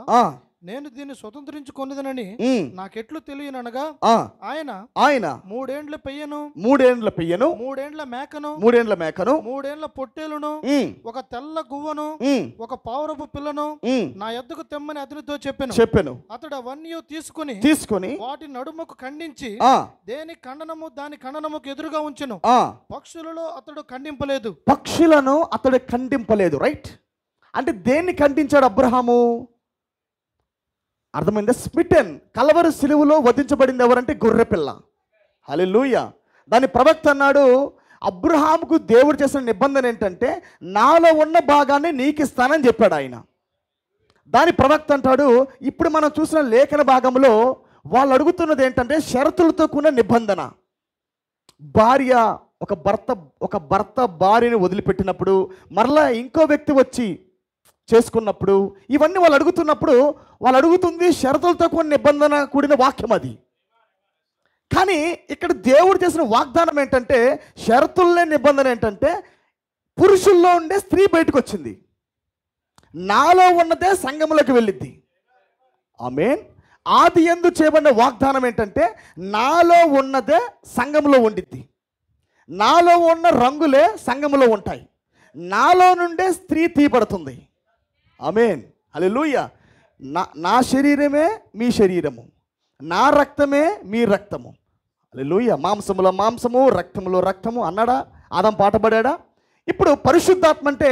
Speaker 4: నేను దీన్ని స్వతంత్రించుకొనిదనని నాకెట్లు తెలియననగా ఆయన 3 ఏండ్ల పెయ్యను, 3 ఏండ్ల మేకను, 3 ఏండ్ల పొట్టేలును, ఒక తెల్ల గువ్వను, ఒక పావురపు పిల్లను నా యొద్దకు తెమ్మని అతనితో చెప్పెను. అతడు అవన్నీ తీసుకుని వాటి నడుముకు ఖండించి దేని ఖండనము దాని ఖండనముకు ఎదురుగా ఉంచెను. పక్షులను అతడు ఖండింపలేదు. రైట్. అంటే దేన్ని ఖండించాడు అబ్రహాము? అర్థమైందా? స్మిటెన్. కల్వరి శిలువలో వధించబడింది ఎవరంటే గొర్రెపిల్ల. హల్లెలూయా. దాని ప్రవక్త అన్నాడు, అబ్రహాముకు దేవుడు చేసిన నిబంధన ఏంటంటే నాలో ఉన్న భాగాన్ని నీకు ఇస్తానని చెప్పాడు ఆయన. దాని ప్రవక్త అంటాడు, ఇప్పుడు మనం చూసిన లేఖన భాగంలో వాళ్ళు అడుగుతున్నది ఏంటంటే షరతులతో కూడిన నిబంధన. ఒక భర్త భార్యని వదిలిపెట్టినప్పుడు మరలా ఇంకో వ్యక్తి వచ్చి చేసుకున్నప్పుడు ఇవన్నీ వాళ్ళు అడుగుతుంది షరతులతో కూడిన నిబంధన కూడిన వాక్యం అది. కానీ ఇక్కడ దేవుడు చేసిన వాగ్దానం ఏంటంటే షరతుల్లే నిబంధన ఏంటంటే పురుషుల్లో ఉండే స్త్రీ బయటకు వచ్చింది. నాలో ఉన్నదే సంఘములోకి వెళ్ళిద్ది. ఆమేన్. ఆది యందు చేయబడిన వాగ్దానం ఏంటంటే నాలో ఉన్నదే సంఘములో ఉండిద్ది. నాలో ఉన్న రంగులే సంఘములో ఉంటాయి. నాలో నుండే స్త్రీ తీయబడుతుంది. ఆమేన్. హల్లెలూయా. నా శరీరమే మీ శరీరము, నా రక్తమే మీ రక్తము. హల్లెలూయా. మాంసములో మాంసము, రక్తములో రక్తము అన్నాడా? ఆదాం పాట పాడాడా? ఇప్పుడు పరిశుద్ధాత్మ అంటే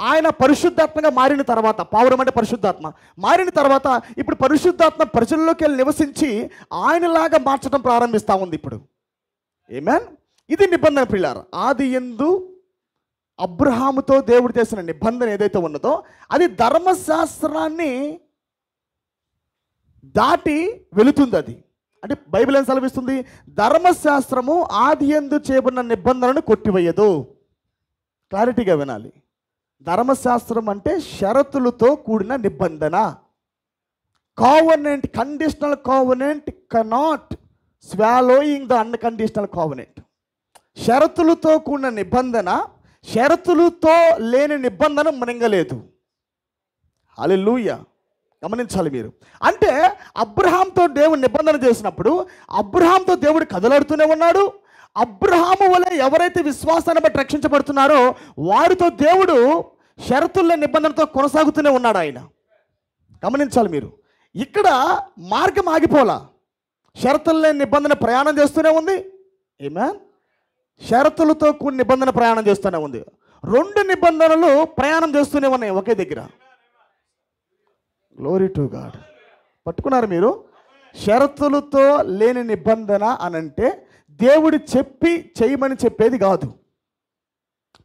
Speaker 4: ఆయన పరిశుద్ధాత్మగా మారిన తర్వాత, పావురం అంటే పరిశుద్ధాత్మ మారిన తర్వాత ఇప్పుడు పరిశుద్ధాత్మ ప్రజల్లోకి వెళ్ళి నివసించి ఆయనలాగా మార్చడం ప్రారంభిస్తూ ఉంది ఇప్పుడు. ఆమేన్. ఇది నిబంధన పిల్లారు. ఆది యందు అబ్రహాముతో దేవుడు చేసిన నిబంధన ఏదైతే ఉన్నదో అది ధర్మశాస్త్రాన్ని దాటి వెళుతుంది. అది అంటే బైబిల్ ఏం సెలవిస్తుంది? ధర్మశాస్త్రము ఆది యందు చేయబడిన నిబంధనను కొట్టివేయదు. క్లారిటీగా వినాలి. ధర్మశాస్త్రం అంటే షరతులతో కూడిన నిబంధన. Covenant, conditional covenant cannot swallowing the unconditional covenant. షరతులతో కూడిన నిబంధన షరతులతో లేని నిబంధన మింగలేదు. హల్లెలూయా.
Speaker 3: గమనించాలి మీరు. అంటే అబ్రహాంతో దేవుడు నిబంధన చేసినప్పుడు అబ్రహాంతో దేవుడు కదలాడుతూనే ఉన్నాడు. అబ్రహాము వలె ఎవరైతే విశ్వాసాన్ని బట్టి రక్షించబడుతున్నారో వారితో దేవుడు షరతుల నిబంధనతో కొనసాగుతూనే ఉన్నాడు ఆయన. గమనించాలి మీరు. ఇక్కడ మార్గం ఆగిపోలా. షరతుల నిబంధన ప్రయాణం చేస్తూనే ఉంది. ఆమేన్. షరతులతో కూడిన నిబంధన ప్రయాణం చేస్తూనే ఉంది. రెండు నిబంధనలు ప్రయాణం చేస్తూనే ఉన్నాయి ఒకే దగ్గర. Glory to God. పట్టుకున్నారు మీరు? షరతులతో లేని నిబంధన అనంటే దేవుడు చెప్పి చేయమని చెప్పేది కాదు.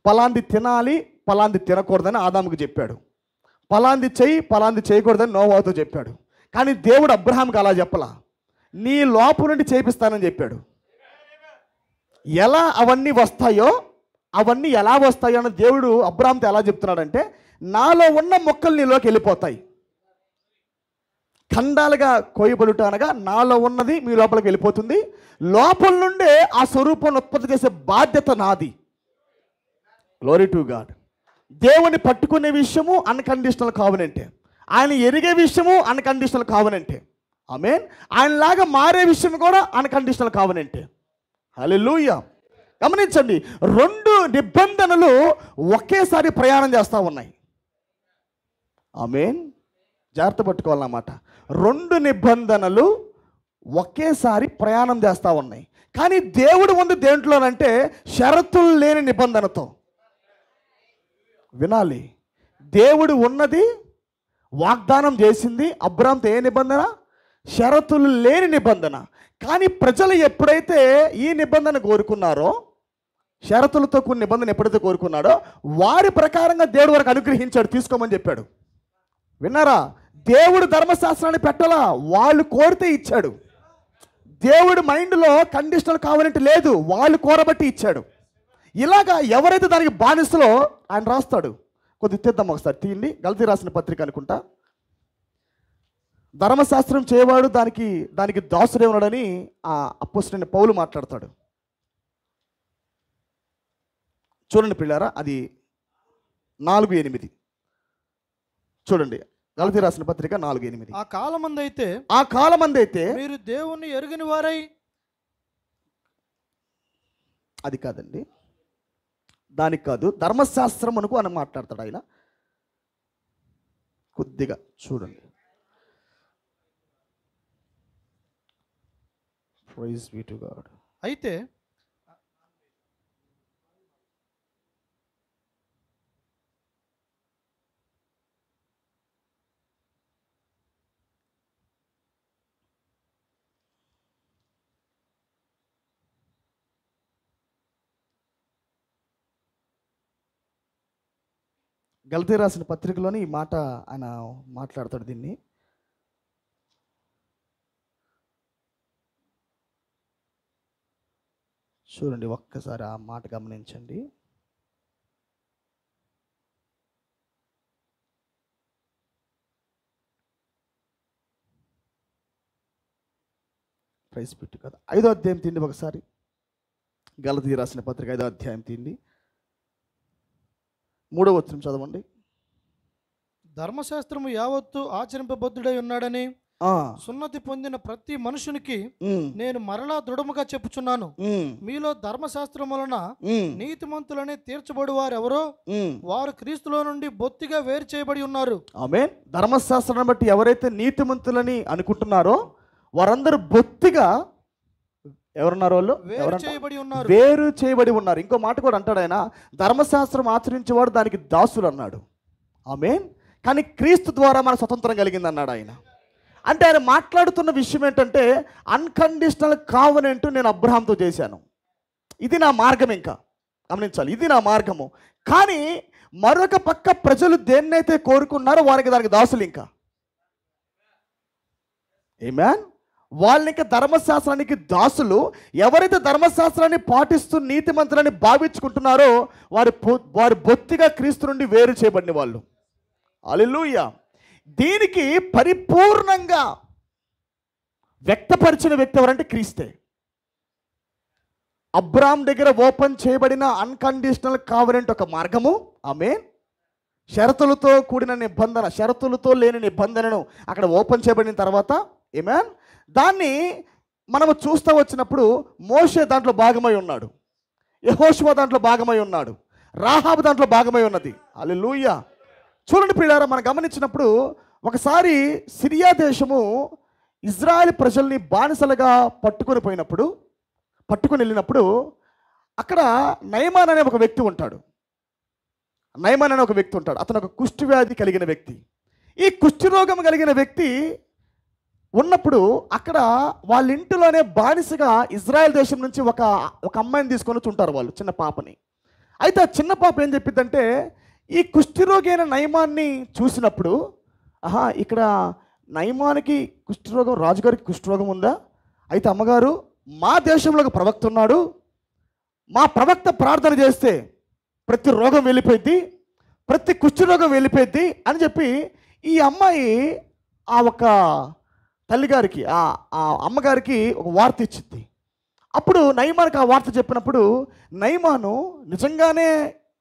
Speaker 3: పలాంది తినాలి, పలాంది తినకూడదని ఆదాముకు చెప్పాడు. పలాంది చెయ్యి, పలాంది చేయకూడదని నోవాతో చెప్పాడు. కానీ దేవుడు అబ్రహాంకి అలా చెప్పలా. నీ లోపు నుండి చేపిస్తానని చెప్పాడు. ఎలా అవన్నీ వస్తాయో అవన్నీ ఎలా వస్తాయో అని దేవుడు అబ్రహాంతో ఎలా చెప్తున్నాడంటే, నాలో ఉన్న మొక్కలు నీలోకి వెళ్ళిపోతాయి. ఖండాలుగా కోయబడుట అనగా నాలో ఉన్నది మీ లోపలికి వెళ్ళిపోతుంది. లోపల నుండే ఆ స్వరూపాన్ని ఉత్పత్తి చేసే బాధ్యత నాది. Glory to God. దేవుని పట్టుకునే విషయము అన్కండిషనల్ కావనంటే, ఆయన ఎరిగే విషయము అన్కండిషనల్ కావనంటే, ఆమేన్. ఆయనలాగా మారే విషయం కూడా అన్కండిషనల్ కావనంటే. హల్లెలూయా. గమనించండి, రెండు నిబంధనలు ఒకేసారి ప్రయాణం చేస్తూ ఉన్నాయి. ఆమేన్. జాగ్రత్త పట్టుకోవాలన్నమాట. రెండు నిబంధనలు ఒకేసారి ప్రయాణం చేస్తూ ఉన్నాయి. కానీ దేవుడు ఉంది దేంట్లోనంటే షరతులు లేని నిబంధనతో. వినాలి. దేవుడు ఉన్నది వాగ్దానం చేసింది అబ్రహాంతో ఏ నిబంధన? షరతులు లేని నిబంధన. కానీ ప్రజలు ఎప్పుడైతే ఈ నిబంధన కోరుకున్నారో, షరతులతో కొన్ని నిబంధన ఎప్పుడైతే కోరుకున్నాడో వారి ప్రకారంగా దేవుడు వారికి అనుగ్రహించాడు, తీసుకోమని చెప్పాడు. విన్నారా? దేవుడు ధర్మశాస్త్రాన్ని పెట్టలా, వాళ్ళు కోరితే ఇచ్చాడు. దేవుడు మైండ్లో కండిషనల్ కావాలంటే లేదు, వాళ్ళు కోరబట్టి ఇచ్చాడు. ఇలాగా ఎవరైతే దానికి బానిసలో ఆయన రాస్తాడు. కొద్దిగా తీద్దాం ఒకసారి, తీయండి. గలతీ రాసిన పత్రిక అనుకుంటా. ధర్మశాస్త్రం చేయవాడు దానికి దాసుడే ఉన్నాడని ఆ అపోస్తలుడైన పౌలు మాట్లాడతాడు. చూడండి పిల్లారా, అది 4:8. చూడండి, గలతీ రాసిన పత్రిక 4:8.
Speaker 5: ఆ కాలమందైతే
Speaker 3: మీరు
Speaker 5: దేవుణ్ణి ఎరుగని వారై,
Speaker 3: అది కాదండి, దానికి కాదు, ధర్మశాస్త్రం అనుకో అని మాట్లాడతాడు ఆయన. కొద్దిగా చూడండి. Praise be to God.
Speaker 5: అయితే
Speaker 3: గలతీ రాసిన పత్రికలోని ఈ మాట ఆయన మాట్లాడతాడు. దీన్ని చూడండి, ఒక్కసారి ఆ మాట గమనించండి. ప్రైజ్ పెట్టు కదా. 5వ అధ్యాయం తీయండి ఒకసారి. గలతీ రాసిన పత్రిక 5వ అధ్యాయం తీయండి. 3వ వచనం చదవండి.
Speaker 5: ధర్మశాస్త్రము యావత్తు ఆచరింపబద్ధుడై ఉన్నాడని సున్నతి పొందిన ప్రతి మనుషునికి నేను మరలా దృఢముగా చెప్పుచున్నాను, మీలో ధర్మశాస్త్రం వలన నీతిమంతులని తీర్చబడు వారెవరో వారు క్రీస్తులో నుండి బొత్తిగా వేరు చేయబడి ఉన్నారు.
Speaker 3: ఆమేన్. ధర్మశాస్త్రాన్ని బట్టి ఎవరైతే నీతిమంతులని అనుకుంటున్నారో వారందరూ బొత్తిగా ఎవరున్నారు? వాళ్ళు వేరు చేయబడి ఉన్నారు. ఇంకో మాట కూడా అంటాడు ఆయన, ధర్మశాస్త్రం ఆచరించేవాడు దానికి దాసులు అన్నాడు. ఆమేన్. కానీ క్రీస్తు ద్వారా మన స్వతంత్రం కలిగింది అన్నాడు ఆయన. అంటే ఆయన మాట్లాడుతున్న విషయం ఏంటంటే, అన్కండిషనల్ కావనెంట్ నేను అబ్రహాంతో చేశాను, ఇది నా మార్గం. ఇంకా గమనించాలి, ఇది నా మార్గము. కానీ మరొక పక్క ప్రజలు దేన్నైతే కోరుకున్నారో వారికి దానికి దాసులు. ఇంకా ఆమేన్. వాళ్ళకి ధర్మశాస్త్రానికి దాసులు. ఎవరైతే ధర్మశాస్త్రాన్ని పాటిస్తూ నీతిమంతులని భావించుకుంటున్నారో వారు బొత్తిగా క్రీస్తు నుండి వేరు చేయబడిన వాళ్ళు. హల్లెలూయా. దీనికి పరిపూర్ణంగా వ్యక్తపరిచిన వ్యక్తి ఎవరంటే క్రీస్తే. అబ్రాహాం దగ్గర ఓపెన్ చేయబడిన అన్కండిషనల్ కావనెంట్ ఒక మార్గము. ఆమేన్.
Speaker 2: షరతులతో కూడిన నిబంధన, షరతులతో లేని నిబంధనను అక్కడ ఓపెన్ చేయబడిన తర్వాత ఆమేన్, దాన్ని మనము చూస్తూ వచ్చినప్పుడు మోషే దాంట్లో భాగమై ఉన్నాడు, యెహోషువ దాంట్లో భాగమై ఉన్నాడు, రాహాబు దాంట్లో భాగమై ఉన్నది. హల్లెలూయా. చూడండి ప్రియులారా, మనం గమనించినప్పుడు ఒకసారి సిరియా దేశము ఇజ్రాయెల్ ప్రజల్ని బానిసలుగా పట్టుకొని వెళ్ళినప్పుడు అక్కడ నయమాన్ అనే ఒక వ్యక్తి ఉంటాడు. నయమాన్ అనే ఒక వ్యక్తి ఉంటాడు. అతను ఒక కుష్ఠవ్యాధి కలిగిన వ్యక్తి. ఈ కుష్ఠరోగం కలిగిన వ్యక్తి ఉన్నప్పుడు అక్కడ వాళ్ళ ఇంటిలోనే బానిసగా ఇజ్రాయెల్ దేశం నుంచి ఒక అమ్మాయిని తీసుకొని వచ్చి ఉంటారు వాళ్ళు, చిన్న పాపని. అయితే ఆ చిన్న పాప ఏం చెప్పిందంటే, ఈ కుష్ఠరోగి అయిన నయమాన్ని చూసినప్పుడు, ఆహా ఇక్కడ నయమానికి కుష్ఠరోగం, రాజుగారికి కుష్ఠరోగం ఉందా? అయితే అమ్మగారు, మా దేశంలో ఒక ప్రవక్త ఉన్నాడు, మా ప్రవక్త ప్రార్థన చేస్తే ప్రతి రోగం వెళ్ళిపోయింది, ప్రతి కుష్ఠరోగం వెళ్ళిపోయింది అని చెప్పి ఈ అమ్మాయి ఆ ఒక తల్లిగారికి, ఆ అమ్మగారికి ఒక వార్త ఇచ్చింది. అప్పుడు నయమానికి ఆ వార్త చెప్పినప్పుడు నయమాను నిజంగానే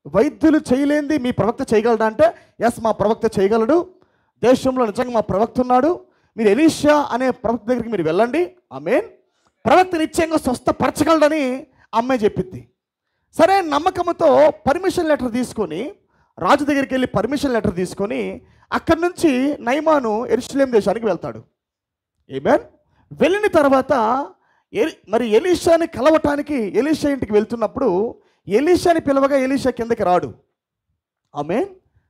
Speaker 2: వైద్యులు చేయలేంది మీ ప్రవక్త చేయగలడా అంటే, ఎస్ మా ప్రవక్త చేయగలడు, దేశంలో నిజంగా మా ప్రవక్త ఉన్నాడు, మీరు ఎలీషా అనే ప్రవక్త దగ్గరికి మీరు వెళ్ళండి, ఆమేన్, ప్రవక్త నిశ్చయంగా స్వస్థపరచగలడని అమ్మాయి చెప్పింది. సరే నమ్మకంతో పర్మిషన్ లెటర్ తీసుకొని రాజు దగ్గరికి వెళ్ళి పర్మిషన్ లెటర్ తీసుకొని అక్కడి నుంచి నయమాను యెరూషలేం దేశానికి వెళ్తాడు. ఆమేన్. వెళ్ళిన తర్వాత మరి ఎలీషాని కలవటానికి ఎలీషా ఇంటికి వెళ్తున్నప్పుడు ఎలీషాని పిలవగా ఎలీషా కిందకి రాడు. ఆమేన్.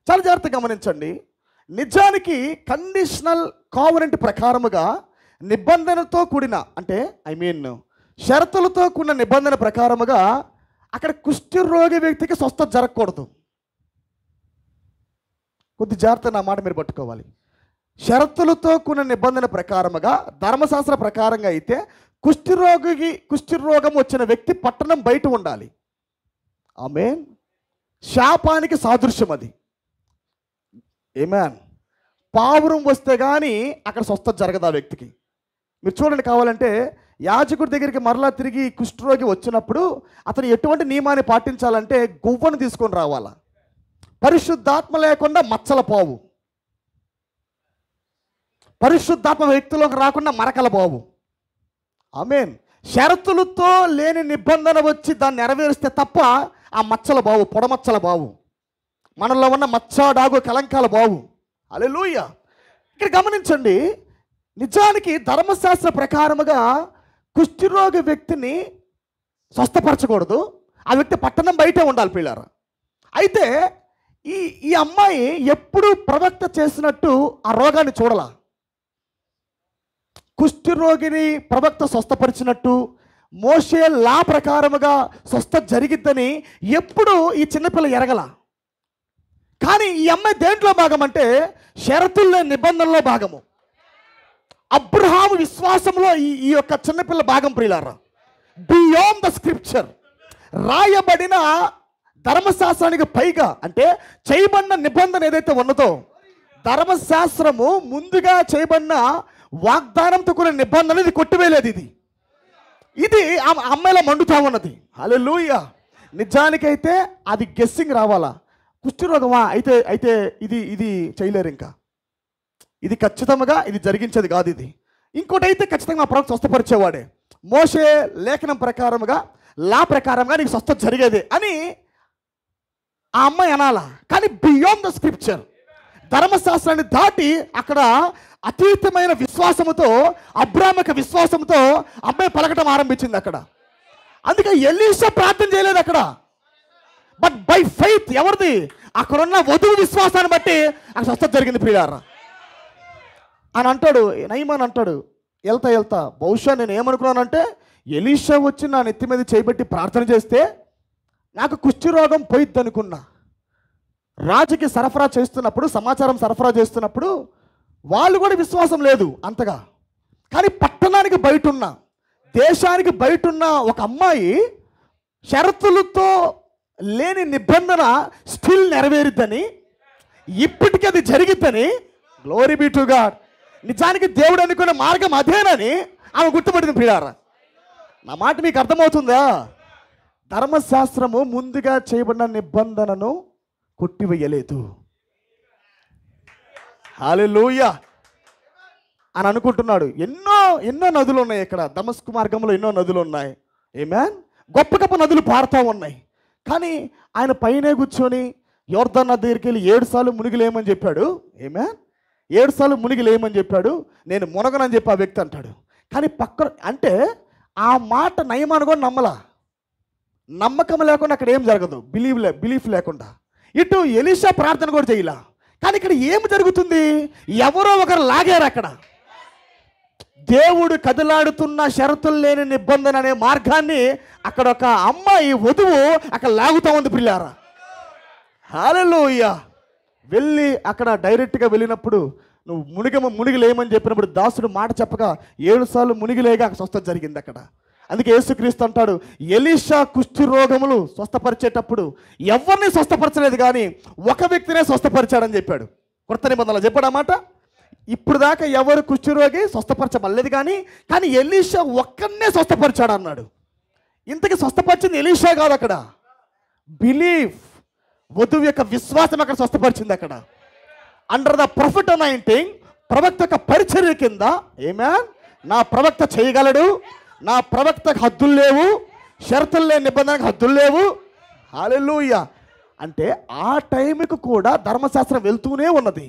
Speaker 2: చాలా జాగ్రత్తగా గమనించండి. నిజానికి కండిషనల్ కావరెంట్ ప్రకారముగా నిబంధనతో కూడిన, అంటే షరతులతో కూడిన నిబంధన ప్రకారముగా అక్కడ కుష్ఠరోగి వ్యక్తికి స్వస్థత జరగకూడదు. కొద్ది జాగ్రత్త నా మాట మీరు పట్టుకోవాలి. షరతులతో కూడిన నిబంధన ప్రకారముగా ధర్మశాస్త్ర ప్రకారంగా అయితే కుష్ఠరోగం వచ్చిన వ్యక్తి పట్టణం బయట ఉండాలి. ఆమేన్. శాపానికి సాదృశ్యం అది. ఆమేన్. పావురం వస్తే కానీ అక్కడ స్వస్థత జరగదు ఆ వ్యక్తికి. మీరు చూడండి, కావాలంటే యాజకుడి దగ్గరికి మరలా తిరిగి కుష్ఠరోగి వచ్చినప్పుడు అతను ఎటువంటి నియమాన్ని పాటించాలంటే గువ్వను తీసుకొని రావాలా, పరిశుద్ధాత్మ లేకుండా మచ్చల పావు, పరిశుద్ధాత్మ వ్యక్తిలోకి రాకుండా మరకల బావు. ఆమేన్. షరతులతో లేని నిబంధన వచ్చి దాన్ని నెరవేరిస్తే తప్ప ఆ మచ్చల బావు, పొడమచ్చల బావు, మనలో ఉన్న మచ్చ డాగు కలంకాల బావు. హల్లెలూయా. ఇక్కడ గమనించండి, నిజానికి ధర్మశాస్త్ర ప్రకారముగా కుష్ఠరోగి వ్యక్తిని స్వస్థపరచకూడదు, ఆ వ్యక్తి పట్టణం బయటే ఉండాలి పిల్లారా. అయితే ఈ అమ్మాయి ఎప్పుడు ప్రవక్త చేసినట్టు ఆ రోగాన్ని చూడాల. కుష్ఠరోగిని ప్రవక్త స్వస్థపరిచినట్టు మోషే లా ప్రకారముగా స్వస్థత జరిగిద్దని ఎప్పుడు ఈ చిన్నపిల్ల ఎరగల. కానీ ఈ అమ్మాయి దేంట్లో భాగం అంటే షరతుల్లో నిబంధనలో భాగము. అబ్రహాము విశ్వాసంలో ఈ యొక్క చిన్నపిల్ల భాగం ప్రియులారా. బియాండ్ ద స్క్రిప్చర్, రాయబడిన ధర్మశాస్త్రానికి పైగా, అంటే చేయబడిన నిబంధన ఏదైతే ఉన్నదో, ధర్మశాస్త్రము ముందుగా చేయబడిన వాగ్దానంతో కూడిన నిబంధన ఇది కొట్టివేయలేదు. ఇది అమ్మాయిలో మండుతా ఉన్నది. హల్లెలూయా. నిజానికైతే అది గెస్సింగ్ రావాలా, కుష్ఠరోగమా అయితే ఇది చేయలేరు, ఇంకా ఇది ఖచ్చితంగా ఇది జరిగించేది కాదు. ఇది ఇంకోటి అయితే ఖచ్చితంగా ప్రవక్త స్వస్థపరిచేవాడే, మోషే లేఖనం ప్రకారముగా లా ప్రకారంగా నీకు స్వస్థత జరిగేది అని ఆ అమ్మాయి అనాలా. కానీ బియాండ్ ద స్క్రిప్చర్, ధర్మశాస్త్రాన్ని దాటి అక్కడ అతీతమైన విశ్వాసముతో, అబ్రాహ్మిక విశ్వాసంతో అమ్మాయి పలకటం ఆరంభించింది అక్కడ. అందుకే ఎలీషా ప్రార్థన చేయలేదు అక్కడ, బట్ బై ఫెయిత్. ఎవరిది? అక్కడున్న వధువు విశ్వాసాన్ని బట్టి అక్కడ స్వస్థత జరిగింది ప్రియారా అని అంటాడు. నయమాన్ అంటాడు, వెళ్తా బహుశా నేను ఏమనుకున్నానంటే ఎలీషా వచ్చి నా నెత్తి మీద చేయబెట్టి ప్రార్థన చేస్తే నాకు కుష్ఠరోగం పోయిద్ది అనుకున్నా. రాజుకి సరఫరా చేస్తున్నప్పుడు, సమాచారం సరఫరా చేస్తున్నప్పుడు వాళ్ళు కూడా విశ్వాసం లేదు అంతగా. కానీ పట్టణానికి బయట ఉన్న, దేశానికి బయట ఉన్న ఒక అమ్మాయి షరతులతో లేని నిబంధన స్టిల్ నెరవేరిద్దని, ఇప్పటికీ అది జరిగిద్దని, గ్లోరీ బీ టు గాడ్. నిజానికి దేవుడు అనుకున్న మార్గం అదేనని ఆమె గుర్తుపట్టింది ప్రియారా. నా మాట మీకు అర్థమవుతుందా? ధర్మశాస్త్రము ముందుగా చేయబడిన నిబంధనను కొట్టివేయలేదు. హల్లెలూయా అని అనుకుంటున్నాడు. ఎన్నో ఎన్నో నదులు ఉన్నాయి ఇక్కడ, దమస్కు మార్గంలో ఎన్నో నదులు ఉన్నాయి. ఆమేన్. గొప్ప గొప్ప నదులు పారుతూ ఉన్నాయి. కానీ ఆయన పైనే కూర్చొని యోర్దాను నది దగ్గరికి వెళ్ళి 7 సార్లు మునిగి లేమని చెప్పాడు. ఆమేన్. 7 సార్లు మునిగి లేమని చెప్పాడు. నేను మునగనని చెప్పి ఆ వ్యక్తి అంటాడు. కానీ పక్కన అంటే ఆ మాట నయమాను కూడా నమ్మలా. నమ్మకం లేకుండా అక్కడ ఏం జరగదు, బిలీఫ్ లేకుండా. ఇటు ఎలీషా ప్రార్థన కూడా చేయలా. కానీ ఇక్కడ ఏం జరుగుతుంది? ఎవరో ఒకరు లాగారు అక్కడ. దేవుడు కదలాడుతున్న షరతులు లేని నిబంధన అనే మార్గాన్ని అక్కడ ఒక అమ్మాయి వధువు అక్కడ లాగుతూ ఉంది పిల్లారా. హల్లెలూయా. వెళ్ళి అక్కడ డైరెక్ట్గా వెళ్ళినప్పుడు నువ్వు మునిగి లేమని చెప్పినప్పుడు దాసుడు మాట చెప్పగా 7 సార్లు మునిగిలేగా స్వస్థత జరిగింది అక్కడ. అందుకే యేసుక్రీస్తు అంటాడు, ఎలీషా కుష్ఠు రోగములు స్వస్థపరిచేటప్పుడు ఎవరిని స్వస్థపరచలేదు, కానీ ఒక వ్యక్తినే స్వస్థపరిచాడని చెప్పాడు. కొత్త నిబంధనలో చెప్పాడు అన్నమాట. ఇప్పుడు దాకా ఎవరు కుష్ఠరోగి స్వస్థపరచబడలేదు, కానీ ఎలీషా ఒక్కనే స్వస్థపరిచాడు అన్నాడు. ఇంతకీ స్వస్థపరిచింది ఎలీషా కాదు, అక్కడ బిలీఫ్, వధువు యొక్క విశ్వాసం అక్కడ స్వస్థపరిచింది. అక్కడ అండర్ ద ప్రొఫెట్ అనాయింటింగ్, ప్రవక్త యొక్క పరిచర్య కింద, ఆమేన్, నా ప్రవక్త చేయగలడు, నా ప్రవక్తకు హద్దులు లేవు, షరతులు లేని నిబంధనకు హద్దులు లేవు. హల్లెలూయా. అంటే ఆ టైంకి కూడా ధర్మశాస్త్రం వెళ్తూనే ఉన్నది,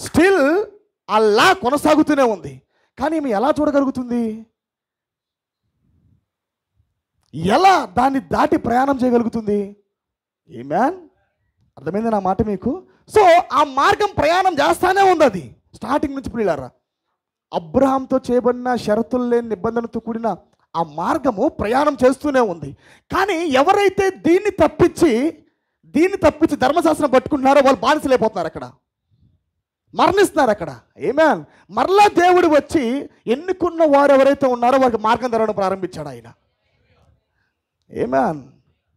Speaker 2: స్టిల్ అలా కొనసాగుతూనే ఉంది. కానీ ఈమె ఎలా చూడగలుగుతుంది? ఎలా దాన్ని దాటి ప్రయాణం చేయగలుగుతుంది? ఆమేన్. అర్థమైంది నా మాట మీకు? సో ఆ మార్గం ప్రయాణం చేస్తానే ఉంది. అది స్టార్టింగ్ నుంచి పిల్లారా, అబ్రహాంతో చేయబడిన షరతులు లేని నిబంధనతో కూడిన ఆ మార్గము ప్రయాణం చేస్తూనే ఉంది. కానీ ఎవరైతే దీన్ని తప్పించి ధర్మశాస్త్రం పట్టుకుంటున్నారో వాళ్ళు బానిసలైపోతున్నారు, అక్కడ మరణిస్తున్నారు అక్కడ. ఆమేన్. మరలా దేవుడు వచ్చి ఎన్నుకున్న వారు ఎవరైతే ఉన్నారో వారికి మార్గం తెరవడం ప్రారంభించాడు ఆయన. ఆమేన్.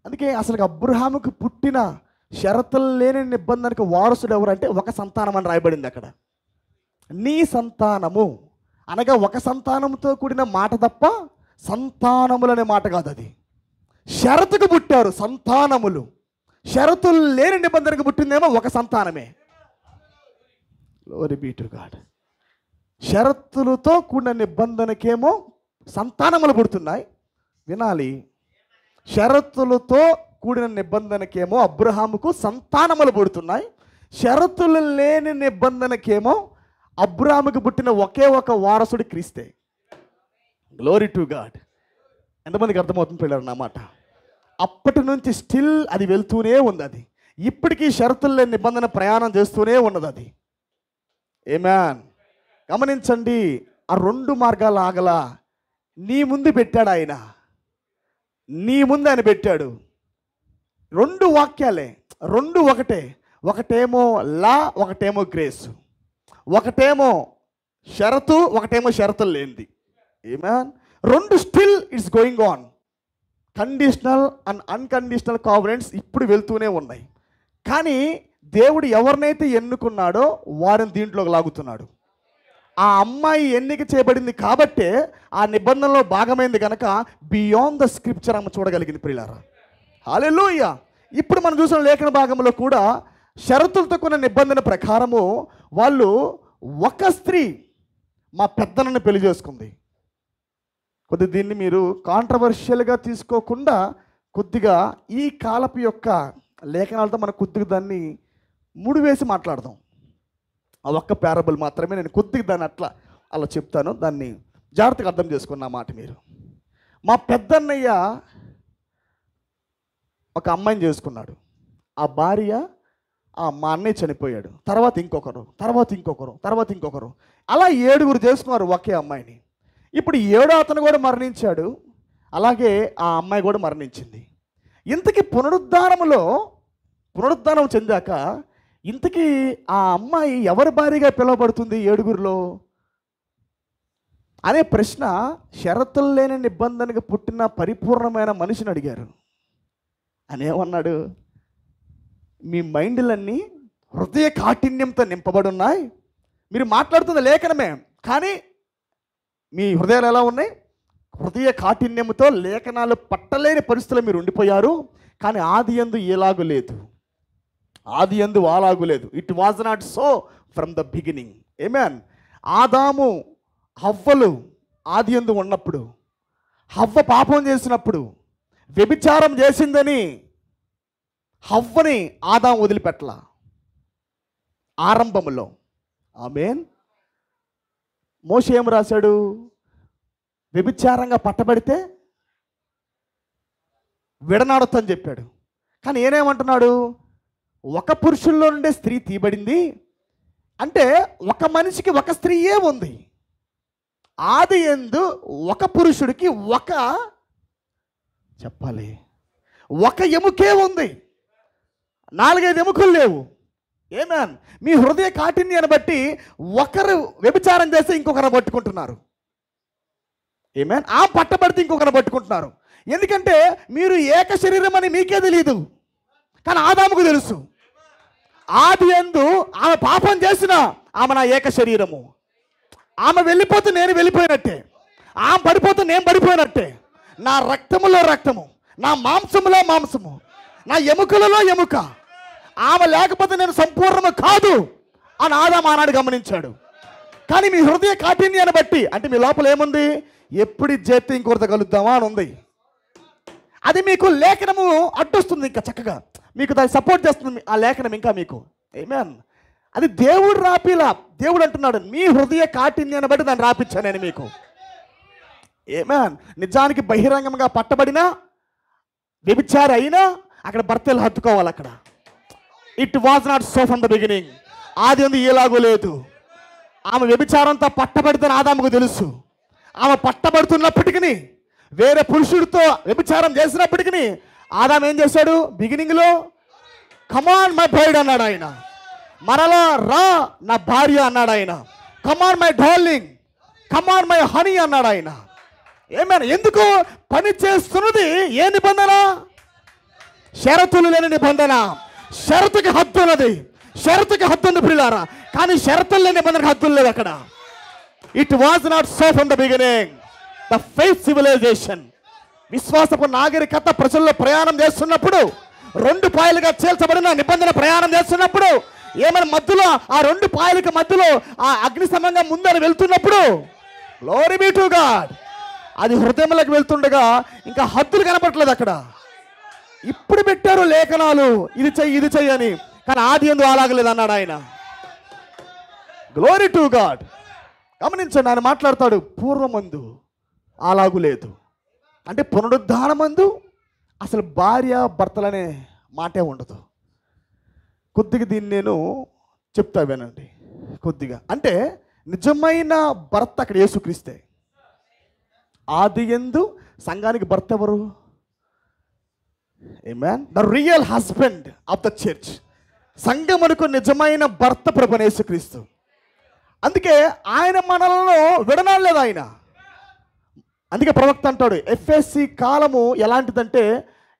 Speaker 2: అందుకే అసలు అబ్రహాముకు పుట్టిన షరతులు లేని నిబంధనకు వారసుడు ఎవరంటే ఒక సంతానం అని రాయబడింది అక్కడ. నీ సంతానము అనగా ఒక సంతానంతో కూడిన మాట తప్ప సంతానములనే మాట కాదు. అది షరతుకు పుట్టారు సంతానములు. షరతులు లేని నిబంధనకు పుట్టిందేమో ఒక సంతానమే. Glory be to God. షరతులతో కూడిన నిబంధనకేమో సంతానములు పుడుతున్నాయి. వినాలి, షరతులతో కూడిన నిబంధనకేమో అబ్రహాముకు సంతానములు పుడుతున్నాయి. షరతులు లేని నిబంధనకేమో అబ్రహాముకు పుట్టిన ఒకే ఒక వారసుడు క్రీస్తే. Glory to God. ఎంతమందికి అర్థమవుతుంది పిల్లలు నా మాట? అప్పటి నుంచి స్టిల్ అది వెళ్తూనే ఉంది. అది ఇప్పటికీ షరతులు లేని నిబంధన ప్రయాణం చేస్తూనే ఉన్నది. అది ఆమేన్. గమనించండి, ఆ 2 మార్గాలు ఆగలా. నీ ముందు పెట్టాడు ఆయన, నీ ముందు ఆయన పెట్టాడు. 2 వాక్యాలే, 2 ఒకటే. ఒకటేమో లా, ఒకటేమో గ్రేస్. ఒకటేమో షరతు, ఒకటేమో షరతులు లేనిది. Amen. 2 still it's going on. Conditional and unconditional covenants ఇప్పుడు వెళ్తూనే ఉన్నాయి. కానీ దేవుడు ఎవరినైతే ఎన్నుకున్నాడో వారిని దీంట్లోకి లాగుతున్నాడు. ఆ అమ్మాయి ఎన్నిక చేయబడింది కాబట్టే ఆ నిబంధనలో భాగమైంది కనుక బియాండ్ ద స్క్రిప్చర్ ఆమె చూడగలిగింది ప్రియులారా. హల్లెలూయా. ఇప్పుడు మనం చూసిన లేఖన భాగంలో కూడా షరతులతో కొన్న నిబంధన ప్రకారము వాళ్ళు ఒక స్త్రీ మా పెద్దనని పెళ్లి చేసుకుంది. కొద్దిగా దీన్ని మీరు కాంట్రవర్షియల్గా తీసుకోకుండా కొద్దిగా ఈ కాలపు యొక్క లేఖనాలతో మనం కొద్దిగా దాన్ని ముడివేసి మాట్లాడదాం. ఆ ఒక్క ప్యారబుల్ మాత్రమే నేను కొద్దిగా దాన్ని అలా చెప్తాను. దాన్ని జాగ్రత్తగా అర్థం చేసుకున్న మాట మీరు. మా పెద్దన్నయ్య ఒక అమ్మాయిని చేసుకున్నాడు. ఆ భార్య మా అన్నయ్య చనిపోయాడు. తర్వాత ఇంకొకరు అలా 7 చేసుకున్నారు ఒకే అమ్మాయిని. ఇప్పుడు 7వ అతను కూడా మరణించాడు. అలాగే ఆ అమ్మాయి కూడా మరణించింది. ఇంతకీ పునరుద్ధానం చెందాక ఇంతకీ ఆ అమ్మాయి ఎవరి భార్యగా పిలువబడుతుంది 7 అనే ప్రశ్న షరతులు లేని నిబంధనకు పుట్టిన పరిపూర్ణమైన మనిషిని అడిగారు. అనేమన్నాడు? మీ మైండ్లన్నీ హృదయ కాఠిన్యంతో నింపబడి ఉన్నాయి. మీరు మాట్లాడుతున్న లేఖనమే, కానీ మీ హృదయాలు ఎలా ఉన్నాయి? హృదయ కాఠిన్యంతో లేఖనాలు పట్టలేని పరిస్థితుల్లో మీరు ఉండిపోయారు. కానీ ఆది యందు ఎలాగూ లేదు. ఆది యందు అలాగు లేదు. It was not so from the beginning. Amen. ఆదాము హవ్వలు ఆది యందు ఉన్నప్పుడు, హవ్వ పాపం చేసినప్పుడు, వ్యభిచారం చేసిందని హవ్వని ఆదాము వదిలిపెట్టల ఆరంభములో. ఆమేన్. మోషే ఏం రాశాడు? వ్యభిచారంగా పట్టబడితే విడనాడొద్దని చెప్పాడు. కానీ ఏనేమంటున్నాడు? ఒక పురుషుల్లో నుండే స్త్రీ తీయబడింది అంటే ఒక మనిషికి ఒక స్త్రీయే ఉంది. ఆది యందు ఒక పురుషుడికి చెప్పాలి ఒక ఎముకే ఉంది, 4-5 ఎముకలు లేవు. ఆమేన్. మీ హృదయ కాఠిన్యాన్ని బట్టి ఒకరు వ్యభిచారం చేస్తే ఇంకొకరు పట్టుకుంటున్నారు. ఆమేన్. ఆ పట్టబడితే ఇంకొకరు పట్టుకుంటున్నారు. ఎందుకంటే మీరు ఏక శరీరం అని మీకే తెలియదు, కానీ ఆదాముకు తెలుసు. ఆది యందు ఆమె పాపం చేసిన ఆమె నా ఏక శరీరము. ఆమె వెళ్ళిపోతే నేను వెళ్ళిపోయినట్టే, ఆమె పడిపోతే నేను పడిపోయినట్టే. నా రక్తములో రక్తము, నా మాంసములో మాంసము, నా ఎముకలలో ఎముక. ఆమె లేకపోతే నేను సంపూర్ణము కాదు అని ఆదాము ఆనాడు గమనించాడు. కానీ మీ హృదయ కాఠిన్యాన్ని బట్టి, అంటే మీ లోపల ఏముంది? ఎప్పుడు చేస్తే ఇంకొకరితో కలుద్దామా అని ఉంది. అది మీకు లేఖనము అడ్డొస్తుంది, ఇంకా చక్కగా మీకు దాన్ని సపోర్ట్ చేస్తుంది ఆ లేఖనం ఇంకా మీకు. ఆమేన్. అది దేవుడు రాపిలా. దేవుడు అంటున్నాడు మీ హృదయ కాఠిన్యాన్ని బట్టి దాన్ని రాపించాను నేను మీకు. ఆమేన్. నిజానికి బహిరంగంగా పట్టబడినా వ్యభిచారి అయినా అక్కడ భర్తలు హత్తుకోవాలి. అక్కడ it was not so from the beginning. ఆది యందు ఎలాగో లేదు. ఆమె వ్యభిచారంతో పట్టబడితే ఆదాముకు తెలుసు. ఆమె పట్టబడుతున్నప్పటికీ, వేరే పురుషుడితో వ్యభిచారం చేసినప్పటికీ ఆదాము ఏం చేశాడు? బిగినింగ్లో కమాన్ మై బ్రైడ్ అన్నాడు ఆయన. మరలా రా నా భార్య అన్నాడు ఆయన. Come on my darling, come on my honey అన్నాడు ఆయన. ఏమైనా ఎందుకు? పని చేస్తున్నది ఏ నిబంధన? షరతులు లేని నిబంధన. షరతుకి హద్దు ఉన్నది, షరతుకి హద్దు ఉంది ప్రియులారా. కానీ షరతులు లేని నిబంధనకు హద్దులు లేవు అక్కడ. It was not so from the beginning. The faith civilization, విశ్వాసపు నాగరికత ప్రజల్లో ప్రయాణం చేస్తున్నప్పుడు, 2 పాయలుగా చేల్చబడిన నిబంధన ప్రయాణం చేస్తున్నప్పుడు, ఏమైనా మధ్యలో ఆ 2 పాయలకి మధ్యలో ఆ అగ్ని సమంగా ముందని వెళ్తున్నప్పుడు, గ్లోరీ బి టు గాడ్, అది హృదయంలోకి వెళ్తుండగా ఇంకా హద్దులు కనపట్లేదు అక్కడ. ఇప్పుడు పెట్టారు లేఖనాలు, ఇది చెయ్యి ఇది చెయ్యి అని. కానీ ఆది యందు అలాగలేదు అన్నాడు ఆయన. Glory to God. గమనించండి, ఆయన మాట్లాడతాడు పూర్వమందు అలాగు లేదు అంటే పునరుద్ధానమందు అసలు భార్య భర్తలనే మాటే ఉండదు. కొద్దిగా దీన్ని నేను చెప్తా వినండి కొద్దిగా. అంటే నిజమైన భర్త అక్కడ యేసుక్రీస్తే. ఆది యందు సంఘానికి భర్త ఎవరు? Amen. The real husband of the church. సంఘమునకు నిజమైన భర్త ప్రభువైన యేసుక్రీస్తు. అందుకే ఆయన మనలను విడనాడలేదు ఆయన. అందుకే ప్రవక్త అంటాడు ఎఫ్ఎస్సి కాలము ఎలాంటిదంటే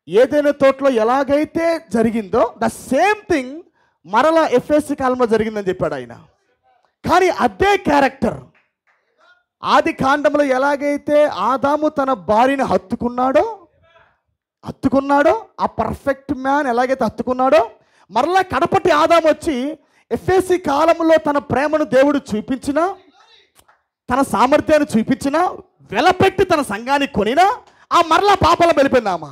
Speaker 2: ఏదైనా తోటలో ఎలాగైతే జరిగిందో ద సేమ్ థింగ్ మరలా ఎఫ్ఎస్సి కాలంలో జరిగిందని చెప్పాడు ఆయన. కానీ అదే క్యారెక్టర్ ఆది కాండంలో ఎలాగైతే ఆదాము తన భార్యని హత్తుకున్నాడో ఆ పర్ఫెక్ట్ మ్యాన్ ఎలాగైతే హత్తుకున్నాడో, మరలా కడపటి ఆదాము వచ్చి ఎఫ్ఎస్సి కాలంలో తన ప్రేమను దేవుడు చూపించినా, తన సామర్థ్యాన్ని చూపించినా, వెలపెట్టి తన సంఘాన్ని కొనినా, ఆ మరలా పాపంలో వెళ్ళిపోయిందామా,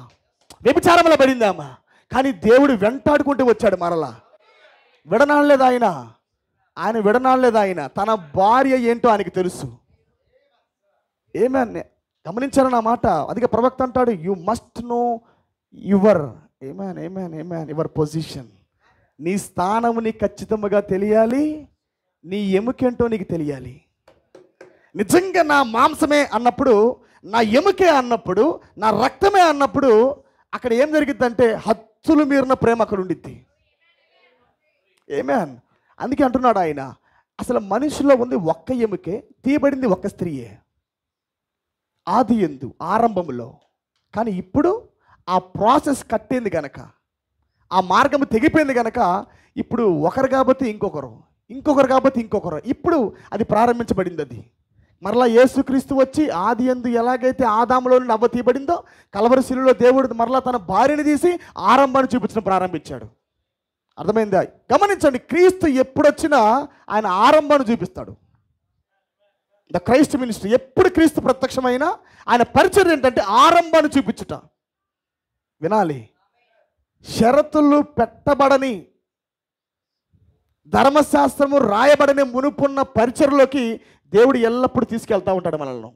Speaker 2: వ్యభిచారంలో పడిందామా. కానీ దేవుడు వెంటాడుకుంటూ వచ్చాడు. మరలా విడనాడలేదు ఆయన విడనాడలేదు ఆయన. తన భార్య ఏంటో ఆయనకి తెలుసు. ఏమని గమనించారు నా మాట. అందుకే ప్రవక్త అంటాడు you must know your your position. నీ స్థానము నీకు ఖచ్చితంగా తెలియాలి, నీ ఎముకేంటో నీకు తెలియాలి. నిజంగా నా మాంసమే అన్నప్పుడు, నా ఎముకే అన్నప్పుడు, నా రక్తమే అన్నప్పుడు అక్కడ ఏం జరిగిద్దంటే హత్తులు మీరిన ప్రేమ అక్కడ ఉండిద్ది. ఆమేన్. అందుకే అంటున్నాడు ఆయన అసలు మనిషిలో ఉంది ఒక్క ఎముకే, తీయబడింది ఒక్క స్త్రీయే ఆది యందు ఆరంభములో. కానీ ఇప్పుడు ఆ ప్రాసెస్ కట్టింది కనుక, ఆ మార్గము తెగిపోయింది కనుక ఇప్పుడు ఒకరు కాబట్టి ఇంకొకరు, ఇంకొకరు కాబట్టి ఇంకొకరు, ఇప్పుడు అది ప్రారంభించబడింది. అది మరలా యేసుక్రీస్తు వచ్చి ఆది యందు ఎలాగైతే ఆదాములో నుండి అవ్వ తీయబడిందో, కలవరి శిలువలో దేవుడు మరలా తన భార్యని తీసి ఆరంభాన్ని చూపించడం ప్రారంభించాడు. అర్థమైందా? గమనించండి, క్రీస్తు ఎప్పుడొచ్చినా ఆయన ఆరంభాన్ని చూపిస్తాడు. ద క్రైస్ట్ మినిస్ట్రీ, ఎప్పుడు క్రీస్తు ప్రత్యక్షమైనా ఆయన పరిచయం ఏంటంటే ఆరంభాన్ని చూపించుట. వినాలి, షరతులు పెట్టబడని, ధర్మశాస్త్రము రాయబడని మునుపున్న పరిచర్లోకి దేవుడు ఎల్లప్పుడూ తీసుకెళ్తా ఉంటాడు మనల్ని.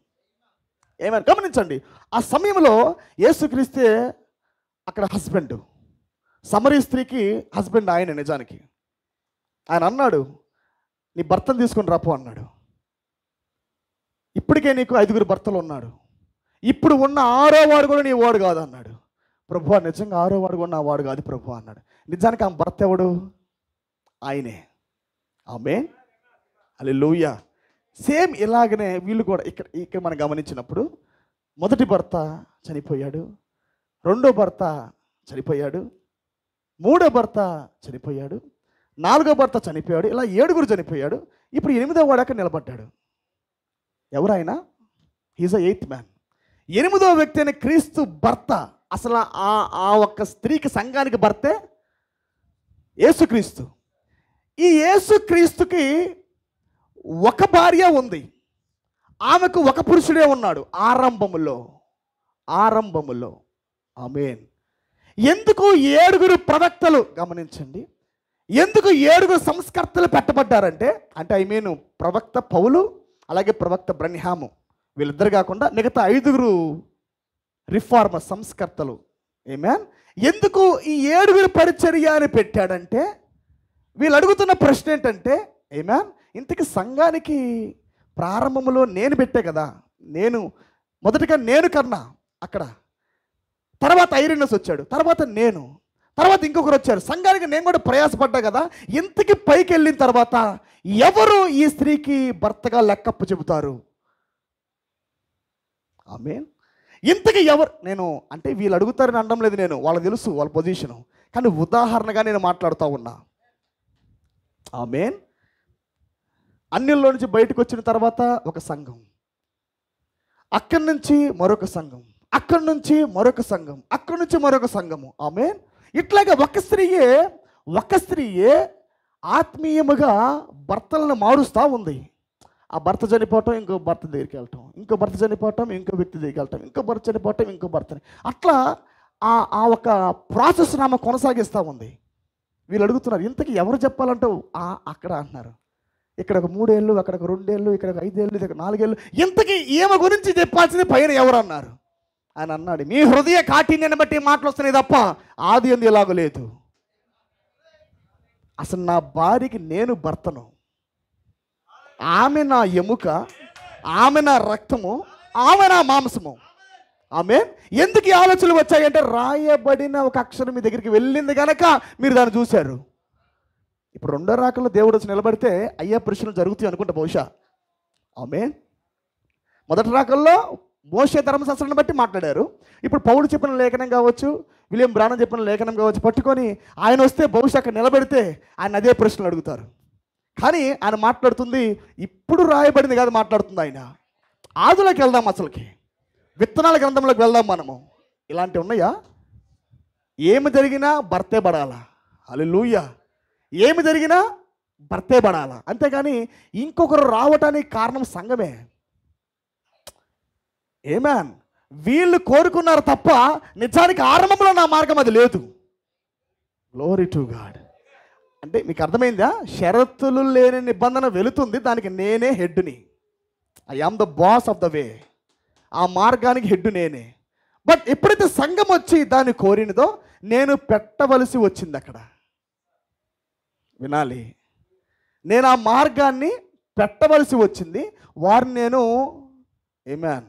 Speaker 2: ఏమైనా గమనించండి, ఆ సమయంలో యేసుక్రీస్తే అక్కడ హస్బెండ్, సమరీ స్త్రీకి హస్బెండ్ ఆయన. నిజానికి ఆయన అన్నాడు, నీ భర్తను తీసుకొని రాపో అన్నాడు. ఇప్పటికే నీకు 5 భర్తలు ఉన్నాడు, ఇప్పుడు ఉన్న 6వ వాడు కూడా నీ వాడు కాదు అన్నాడు. ప్రభువా, నిజంగా 6వ వాడు కూడా నా వాడు కాదు ప్రభువా అన్నాడు. నిజానికి ఆ భర్త ఎవడు? ఆయనే. ఆమేన్, హల్లెలూయా. సేమ్ ఇలాగనే వీళ్ళు కూడా ఇక్కడ మనం గమనించినప్పుడు మొదటి భర్త చనిపోయాడు, రెండో భర్త చనిపోయాడు, మూడో భర్త చనిపోయాడు, 4వ భర్త చనిపోయాడు, ఇలా 7 చనిపోయాడు. ఇప్పుడు 8వ వాడు అక్కడ నిలబడ్డాడు. ఎవరైనా? He's a 8th man. 8వ వ్యక్తి అయిన క్రీస్తు భర్త. అసలు ఆ ఒక్క స్త్రీకి, సంఘానికి భర్తే యేసుక్రీస్తు. ఈ యేసుక్రీస్తుకి ఒక భార్య ఉంది, ఆమెకు ఒక పురుషుడే ఉన్నాడు ఆరంభములో. ఆమేన్. ఎందుకు 7 ప్రవక్తలు? గమనించండి, ఎందుకు 7 సంస్కర్తలు పెట్టబడ్డారంటే, అంటే ఐ మీన్ ప్రవక్త పౌలు, అలాగే ప్రవక్త బ్రన్హాము, వీళ్ళిద్దరు కాకుండా మిగతా 5 రిఫార్మర్ సంస్కర్తలు. ఆమేన్. ఎందుకు ఈ 7 పరిచర్య అని పెట్టాడంటే, వీళ్ళు అడుగుతున్న ప్రశ్న ఏంటంటే, ఆమేన్, ఇంతకీ సంఘానికి ప్రారంభంలో నేను పెట్టే కదా, మొదటిగా నేను కన్నా అక్కడ, తర్వాత ఐరెనస్ వచ్చాడు, తర్వాత తర్వాత ఇంకొకరు వచ్చారు, సంఘానికి నేను కూడా ప్రయాసపడ్డా కదా. ఇంతకి పైకి వెళ్ళిన తర్వాత ఎవరు ఈ స్త్రీకి భర్తగా లెక్కప్పు చెబుతారు? ఆమేన్. ఇంతకీ ఎవరు? అంటే వీళ్ళు అడుగుతారని అనడం లేదు, వాళ్ళకి తెలుసు వాళ్ళ పొజిషను, కానీ ఉదాహరణగా నేను మాట్లాడుతూ ఉన్నా. ఆమేన్. అన్యుల్లో నుంచి బయటకు వచ్చిన తర్వాత ఒక సంఘం, అక్కడి నుంచి మరొక సంఘం, అక్కడి నుంచి మరొక సంఘం, అక్కడి నుంచి మరొక సంఘము. ఆమేన్. ఇట్లాగా ఒక స్త్రీయే ఆత్మీయముగా భర్తలను మారుస్తూ ఉంది. ఆ భర్త చనిపోవటం, ఇంకో భర్త దగ్గరికి వెళ్ళటం, ఇంకో భర్త చనిపోవటం, ఇంకో వ్యక్తి దగ్గరికి వెళ్ళటం, ఇంకో భర్త చనిపోవటం, ఇంకో భర్తని, అట్లా ఆ ఒక ప్రాసెస్ ఆమె కొనసాగిస్తూ ఉంది. వీళ్ళు అడుగుతున్నారు, ఇంతకీ ఎవరు చెప్పాలంటూ అక్కడ అంటున్నారు, ఇక్కడ ఒక 3 ఏళ్ళు, అక్కడ ఒక 2 ఏళ్ళు, ఇక్కడ ఒక 5 ఏళ్ళు, ఇక్కడ 4 ఏళ్ళు, ఇంతకీ ఈమె గురించి చెప్పాల్సింది పైన ఎవరు అన్నారు. ఆయన అన్నాడు, మీ హృదయ కాఠిన్యాన్ని బట్టి మాటలు వస్తున్నాయి తప్ప ఆది అందు ఎలాగో లేదు. అసలు నా భార్యకి నేను భర్తను, ఆమె నా ఎముక, ఆమె నా రక్తము, ఆమె నా మాంసము. ఆమేన్. ఎందుకు ఈ ఆలోచనలు వచ్చాయంటే, రాయబడిన ఒక అక్షరం మీ దగ్గరికి వెళ్ళింది కనుక మీరు దాన్ని చూశారు. ఇప్పుడు 2వ రాకల్లో దేవుడు వచ్చి నిలబడితే అయ్యే ప్రశ్నలు జరుగుతాయి అనుకుంటా బహుశా. ఆమేన్. మొదటి రాకల్లో మోషే ధర్మశాస్త్రాన్ని బట్టి మాట్లాడారు. ఇప్పుడు పౌలు చెప్పిన లేఖనం కావచ్చు, విలియం బ్రానన్ చెప్పిన లేఖనం కావచ్చు పట్టుకొని ఆయన వస్తే బహుశా అక్కడ నిలబెడితే ఆయన అదే ప్రశ్నలు అడుగుతారు. కానీ ఆయన మాట్లాడుతుంది ఇప్పుడు రాయబడింది కాదు, మాట్లాడుతుంది ఆయన. ఆదిలోకి వెళ్దాం, అసలుకి విత్తనాల గ్రంథంలోకి వెళ్దాం మనము. ఇలాంటివి ఉన్నాయా? ఏమి జరిగినా భర్తే పడాలా. హల్లెలూయా. ఏమి జరిగినా భర్తే పడాలా, అంతేగాని ఇంకొకరు రావటానికి కారణం సంఘమే. ఆమేన్. వీళ్ళు కోరుకున్నారు తప్ప నిజానికి ఆరంభంలో నా మార్గం అది లేదు. Glory to God. అంటే మీకు అర్థమైందా? షరతులు లేని నిబంధన వెళుతుంది, దానికి నేనే హెడ్ని. I am the boss of the way. ఆ మార్గానికి హెడ్ నేనే. బట్ ఎప్పుడైతే సంఘం వచ్చి దాన్ని కోరినదో నేను పెట్టవలసి వచ్చింది అక్కడ. వినాలి, నేను ఆ మార్గాన్ని పెట్టవలసి వచ్చింది, వారిని నేను ఆమేన్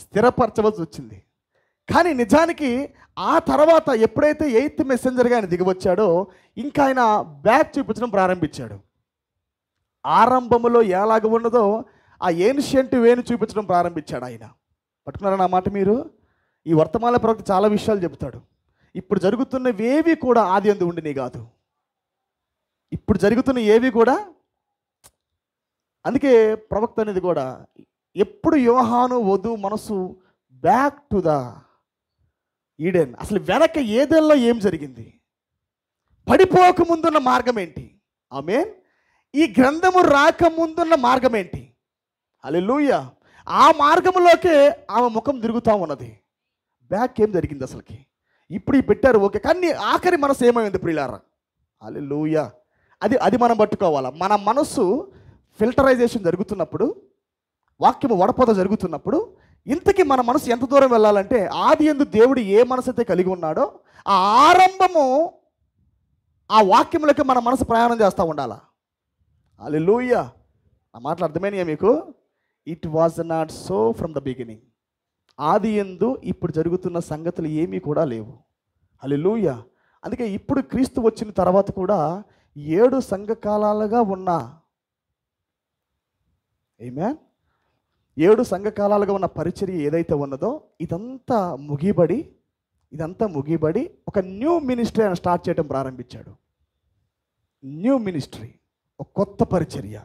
Speaker 2: స్థిరపరచవలసి వచ్చింది. కానీ నిజానికి ఆ తర్వాత ఎప్పుడైతే 8th మెసెంజర్గా ఆయన దిగివచ్చాడో ఇంకా ఆయన బ్యాక్ చూపించడం ప్రారంభించాడు. ఆరంభంలో ఎలాగ ఉన్నదో ఆ ఏన్షియంట్ వేని చూపించడం ప్రారంభించాడు ఆయన. పట్టుకున్నారా నా మాట మీరు? ఈ వర్తమాన ప్రవక్త చాలా విషయాలు చెబుతాడు. ఇప్పుడు జరుగుతున్నవి ఏవి కూడా ఆది అందు ఉండినవి కాదు. ఇప్పుడు జరుగుతున్న ఏవి కూడా, అందుకే ప్రవక్త అనేది కూడా ఎప్పుడు యోహాను వధు మనసు బ్యాక్ టు ద ఈడెన్. అసలు వెనక ఏదెల్లో ఏం జరిగింది, పడిపోక ముందున్న మార్గం ఏంటి? ఆమేన్. ఈ గ్రంథము రాకముందున్న మార్గం ఏంటి? హల్లెలూయా. ఆ మార్గంలోకే ఆమె ముఖం తిరుగుతూ ఉన్నది. బ్యాక్ ఏం జరిగింది అసలుకి? ఇప్పుడు ఈ పెట్టారు ఓకే, కానీ ఆఖరి మనసు ఏమైంది ప్రియులారా? హల్లెలూయా. అది మనం పట్టుకోవాలా. మన మనసు ఫిల్టరైజేషన్ జరుగుతున్నప్పుడు, వాక్యము వడపోత జరుగుతున్నప్పుడు, ఇంతకీ మన మనసు ఎంత దూరం వెళ్ళాలంటే, ఆది యందు దేవుడు ఏ మనసు అయితే కలిగి ఉన్నాడో ఆ ఆరంభము ఆ వాక్యములకి మన మనసు ప్రయాణం చేస్తూ ఉండాలా. హల్లెలూయా. ఆ మాటలు అర్థమైనయా మీకు? It was not so from the beginning. ఆది యందు ఇప్పుడు జరుగుతున్న సంగతులు ఏమీ కూడా లేవు. హల్లెలూయా. అందుకే ఇప్పుడు క్రీస్తు వచ్చిన తర్వాత కూడా 7 సంఘకాలాలుగా ఉన్న ఆమేన్ 7 సంఘకాలాలుగా ఉన్న పరిచర్య ఏదైతే ఉన్నదో ఇదంతా ముగిబడి ఒక న్యూ మినిస్ట్రీ ఆయన స్టార్ట్ చేయడం ప్రారంభించాడు. న్యూ మినిస్ట్రీ, ఒక కొత్త పరిచర్య,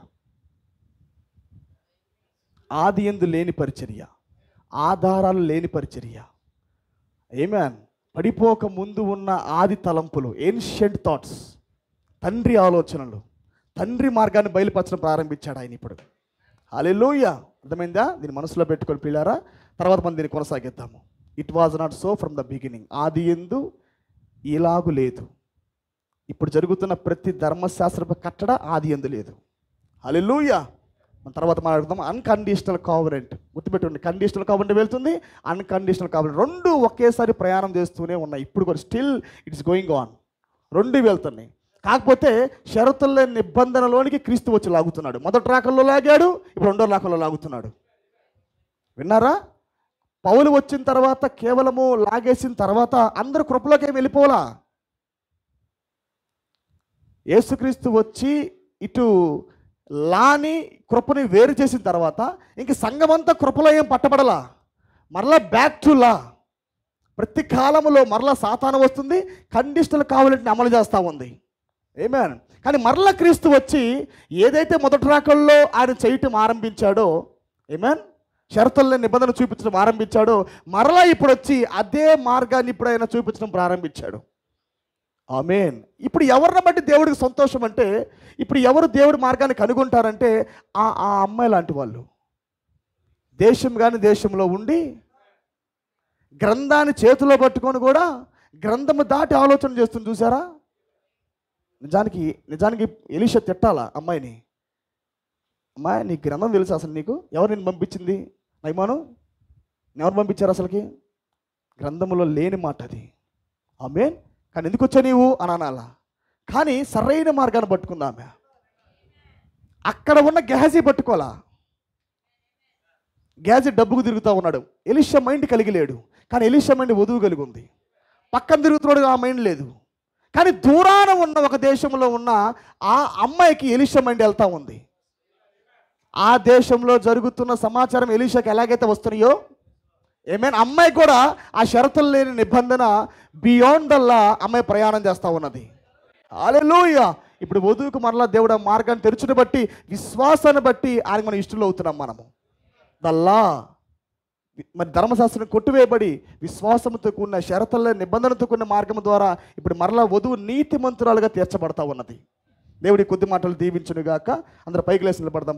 Speaker 2: ఆది యందు లేని పరిచర్య, ఆధారాలు లేని పరిచర్య. ఆమేన్. పడిపోక ముందు ఉన్న ఆది తలంపులు, ఏన్షియంట్ థాట్స్, తండ్రి ఆలోచనలు, తండ్రి మార్గాన్ని బయలుపరచడం ప్రారంభించాడు ఆయన ఇప్పుడు. హల్లెలూయా. అర్థమైందా? దీన్ని మనసులో పెట్టుకొని పిల్లారా, తర్వాత మనం దీన్ని కొనసాగిద్దాము. It was not so from the beginning. ఆది యందు ఇలాగు లేదు. ఇప్పుడు జరుగుతున్న ప్రతి ధర్మశాస్త్రపు కట్టడ ఆది యందు లేదు. హల్లెలూయా. మన తర్వాత మాట్లాడుతాం. అన్కండిషనల్ కావరెంట్. గుర్తుపెట్టుకోండి, కండిషనల్ కావరెంట్ వెళ్తుంది, అన్కండిషనల్ కావరెంట్, రెండు ఒకేసారి ప్రయాణం చేస్తూనే ఉన్నాయి. ఇప్పుడు కూడా స్టిల్ ఇట్స్ గోయింగ్ ఆన్. రెండు వెళ్తున్నాయి. కాకపోతే షరతుల నిబంధనలోనికి క్రీస్తు వచ్చి లాగుతున్నాడు. మొదటి రాకల్లో లాగాడు, ఇప్పుడు రెండో రాకల్లో లాగుతున్నాడు. విన్నారా? పౌలు వచ్చిన తర్వాత కేవలము లాగేసిన తర్వాత అందరూ కృపలోకి ఏమి వెళ్ళిపోలా. యేసుక్రీస్తు వచ్చి ఇటు లాని కృపని వేరు చేసిన తర్వాత ఇంక సంఘమంతా కృపలో ఏం పట్టబడలా. మరలా బ్యాక్ టు లా. ప్రతి కాలంలో మరలా సాతాను వస్తుంది, కండిషనల్ కావాలంటే అమలు చేస్తూ ఉంది. ఆమేన్. కానీ మరలా క్రీస్తు వచ్చి ఏదైతే మొదటి రాకల్లో ఆయన చేయటం ఆరంభించాడో, ఆమేన్, షరతుల్లో నిబంధన చూపించడం ఆరంభించాడో, మరలా ఇప్పుడు వచ్చి అదే మార్గాన్ని ఇప్పుడు ఆయన చూపించడం ప్రారంభించాడు. ఆమేన్. ఇప్పుడు ఎవరిని బట్టి దేవుడికి సంతోషం అంటే, ఇప్పుడు ఎవరు దేవుడి మార్గాన్ని కనుగొంటారంటే ఆ అమ్మాయి లాంటి వాళ్ళు. దేశం కానీ దేశంలో ఉండి గ్రంథాన్ని చేతిలో పట్టుకొని కూడా గ్రంథము దాటి ఆలోచన చేస్తుంది. చూసారా? నిజానికి ఎలీషా తిట్టాలా అమ్మాయిని. అమ్మాయి, నీ గ్రంథం తెలుసు అసలు? నీకు ఎవరు నేను పంపించింది? నయమాను ఎవరు పంపించారు అసలుకి? గ్రంథములో లేని మాట అది. ఆమేన్. కానీ ఎందుకు వచ్చా నీవు అని అనాలా. కానీ సరైన మార్గాన్ని పట్టుకుందా ఆమె. అక్కడ ఉన్న గెహజీ పట్టుకోలా. గెహజీ డబ్బుకు తిరుగుతూ ఉన్నాడు. ఎలీషా మైండ్ కలిగి లేడు, కానీ ఎలీషా మైండ్ వధువు కలిగి ఉంది. పక్కన తిరుగుతున్నాడు, ఆ మైండ్ లేదు. కానీ దూరాన ఉన్న ఒక దేశంలో ఉన్న ఆ అమ్మాయికి ఎలీషా మైండ్ వెళ్తూ ఉంది. ఆ దేశంలో జరుగుతున్న సమాచారం ఎలీషాకి ఎలాగైతే వస్తున్నాయో, ఆమేన్, అమ్మాయి కూడా ఆ షరతులు లేని నిబంధన బియాండ్ దల్లా అమ్మాయి ప్రయాణం చేస్తూ ఉన్నది. హల్లెలూయా. ఇప్పుడు వధువుకు మరలా దేవుడు ఆ మార్గాన్ని తెరుచుని బట్టి, విశ్వాసాన్ని బట్టి ఆయన మనం ఇష్టలు అవుతున్నాం. మనము దల్లా మరి ధర్మశాస్త్రం కొట్టువేయబడి విశ్వాసంతో కూడిన షరతుల నిబంధనతో కూడిన మార్గం ద్వారా ఇప్పుడు మరలా వధువు నీతిమంతురాలుగా తీర్చబడతా ఉన్నది. దేవుడి కొద్ది మాటలు దీవించునుగాక. అందరూ పైకి లేచి నిలబడదాం.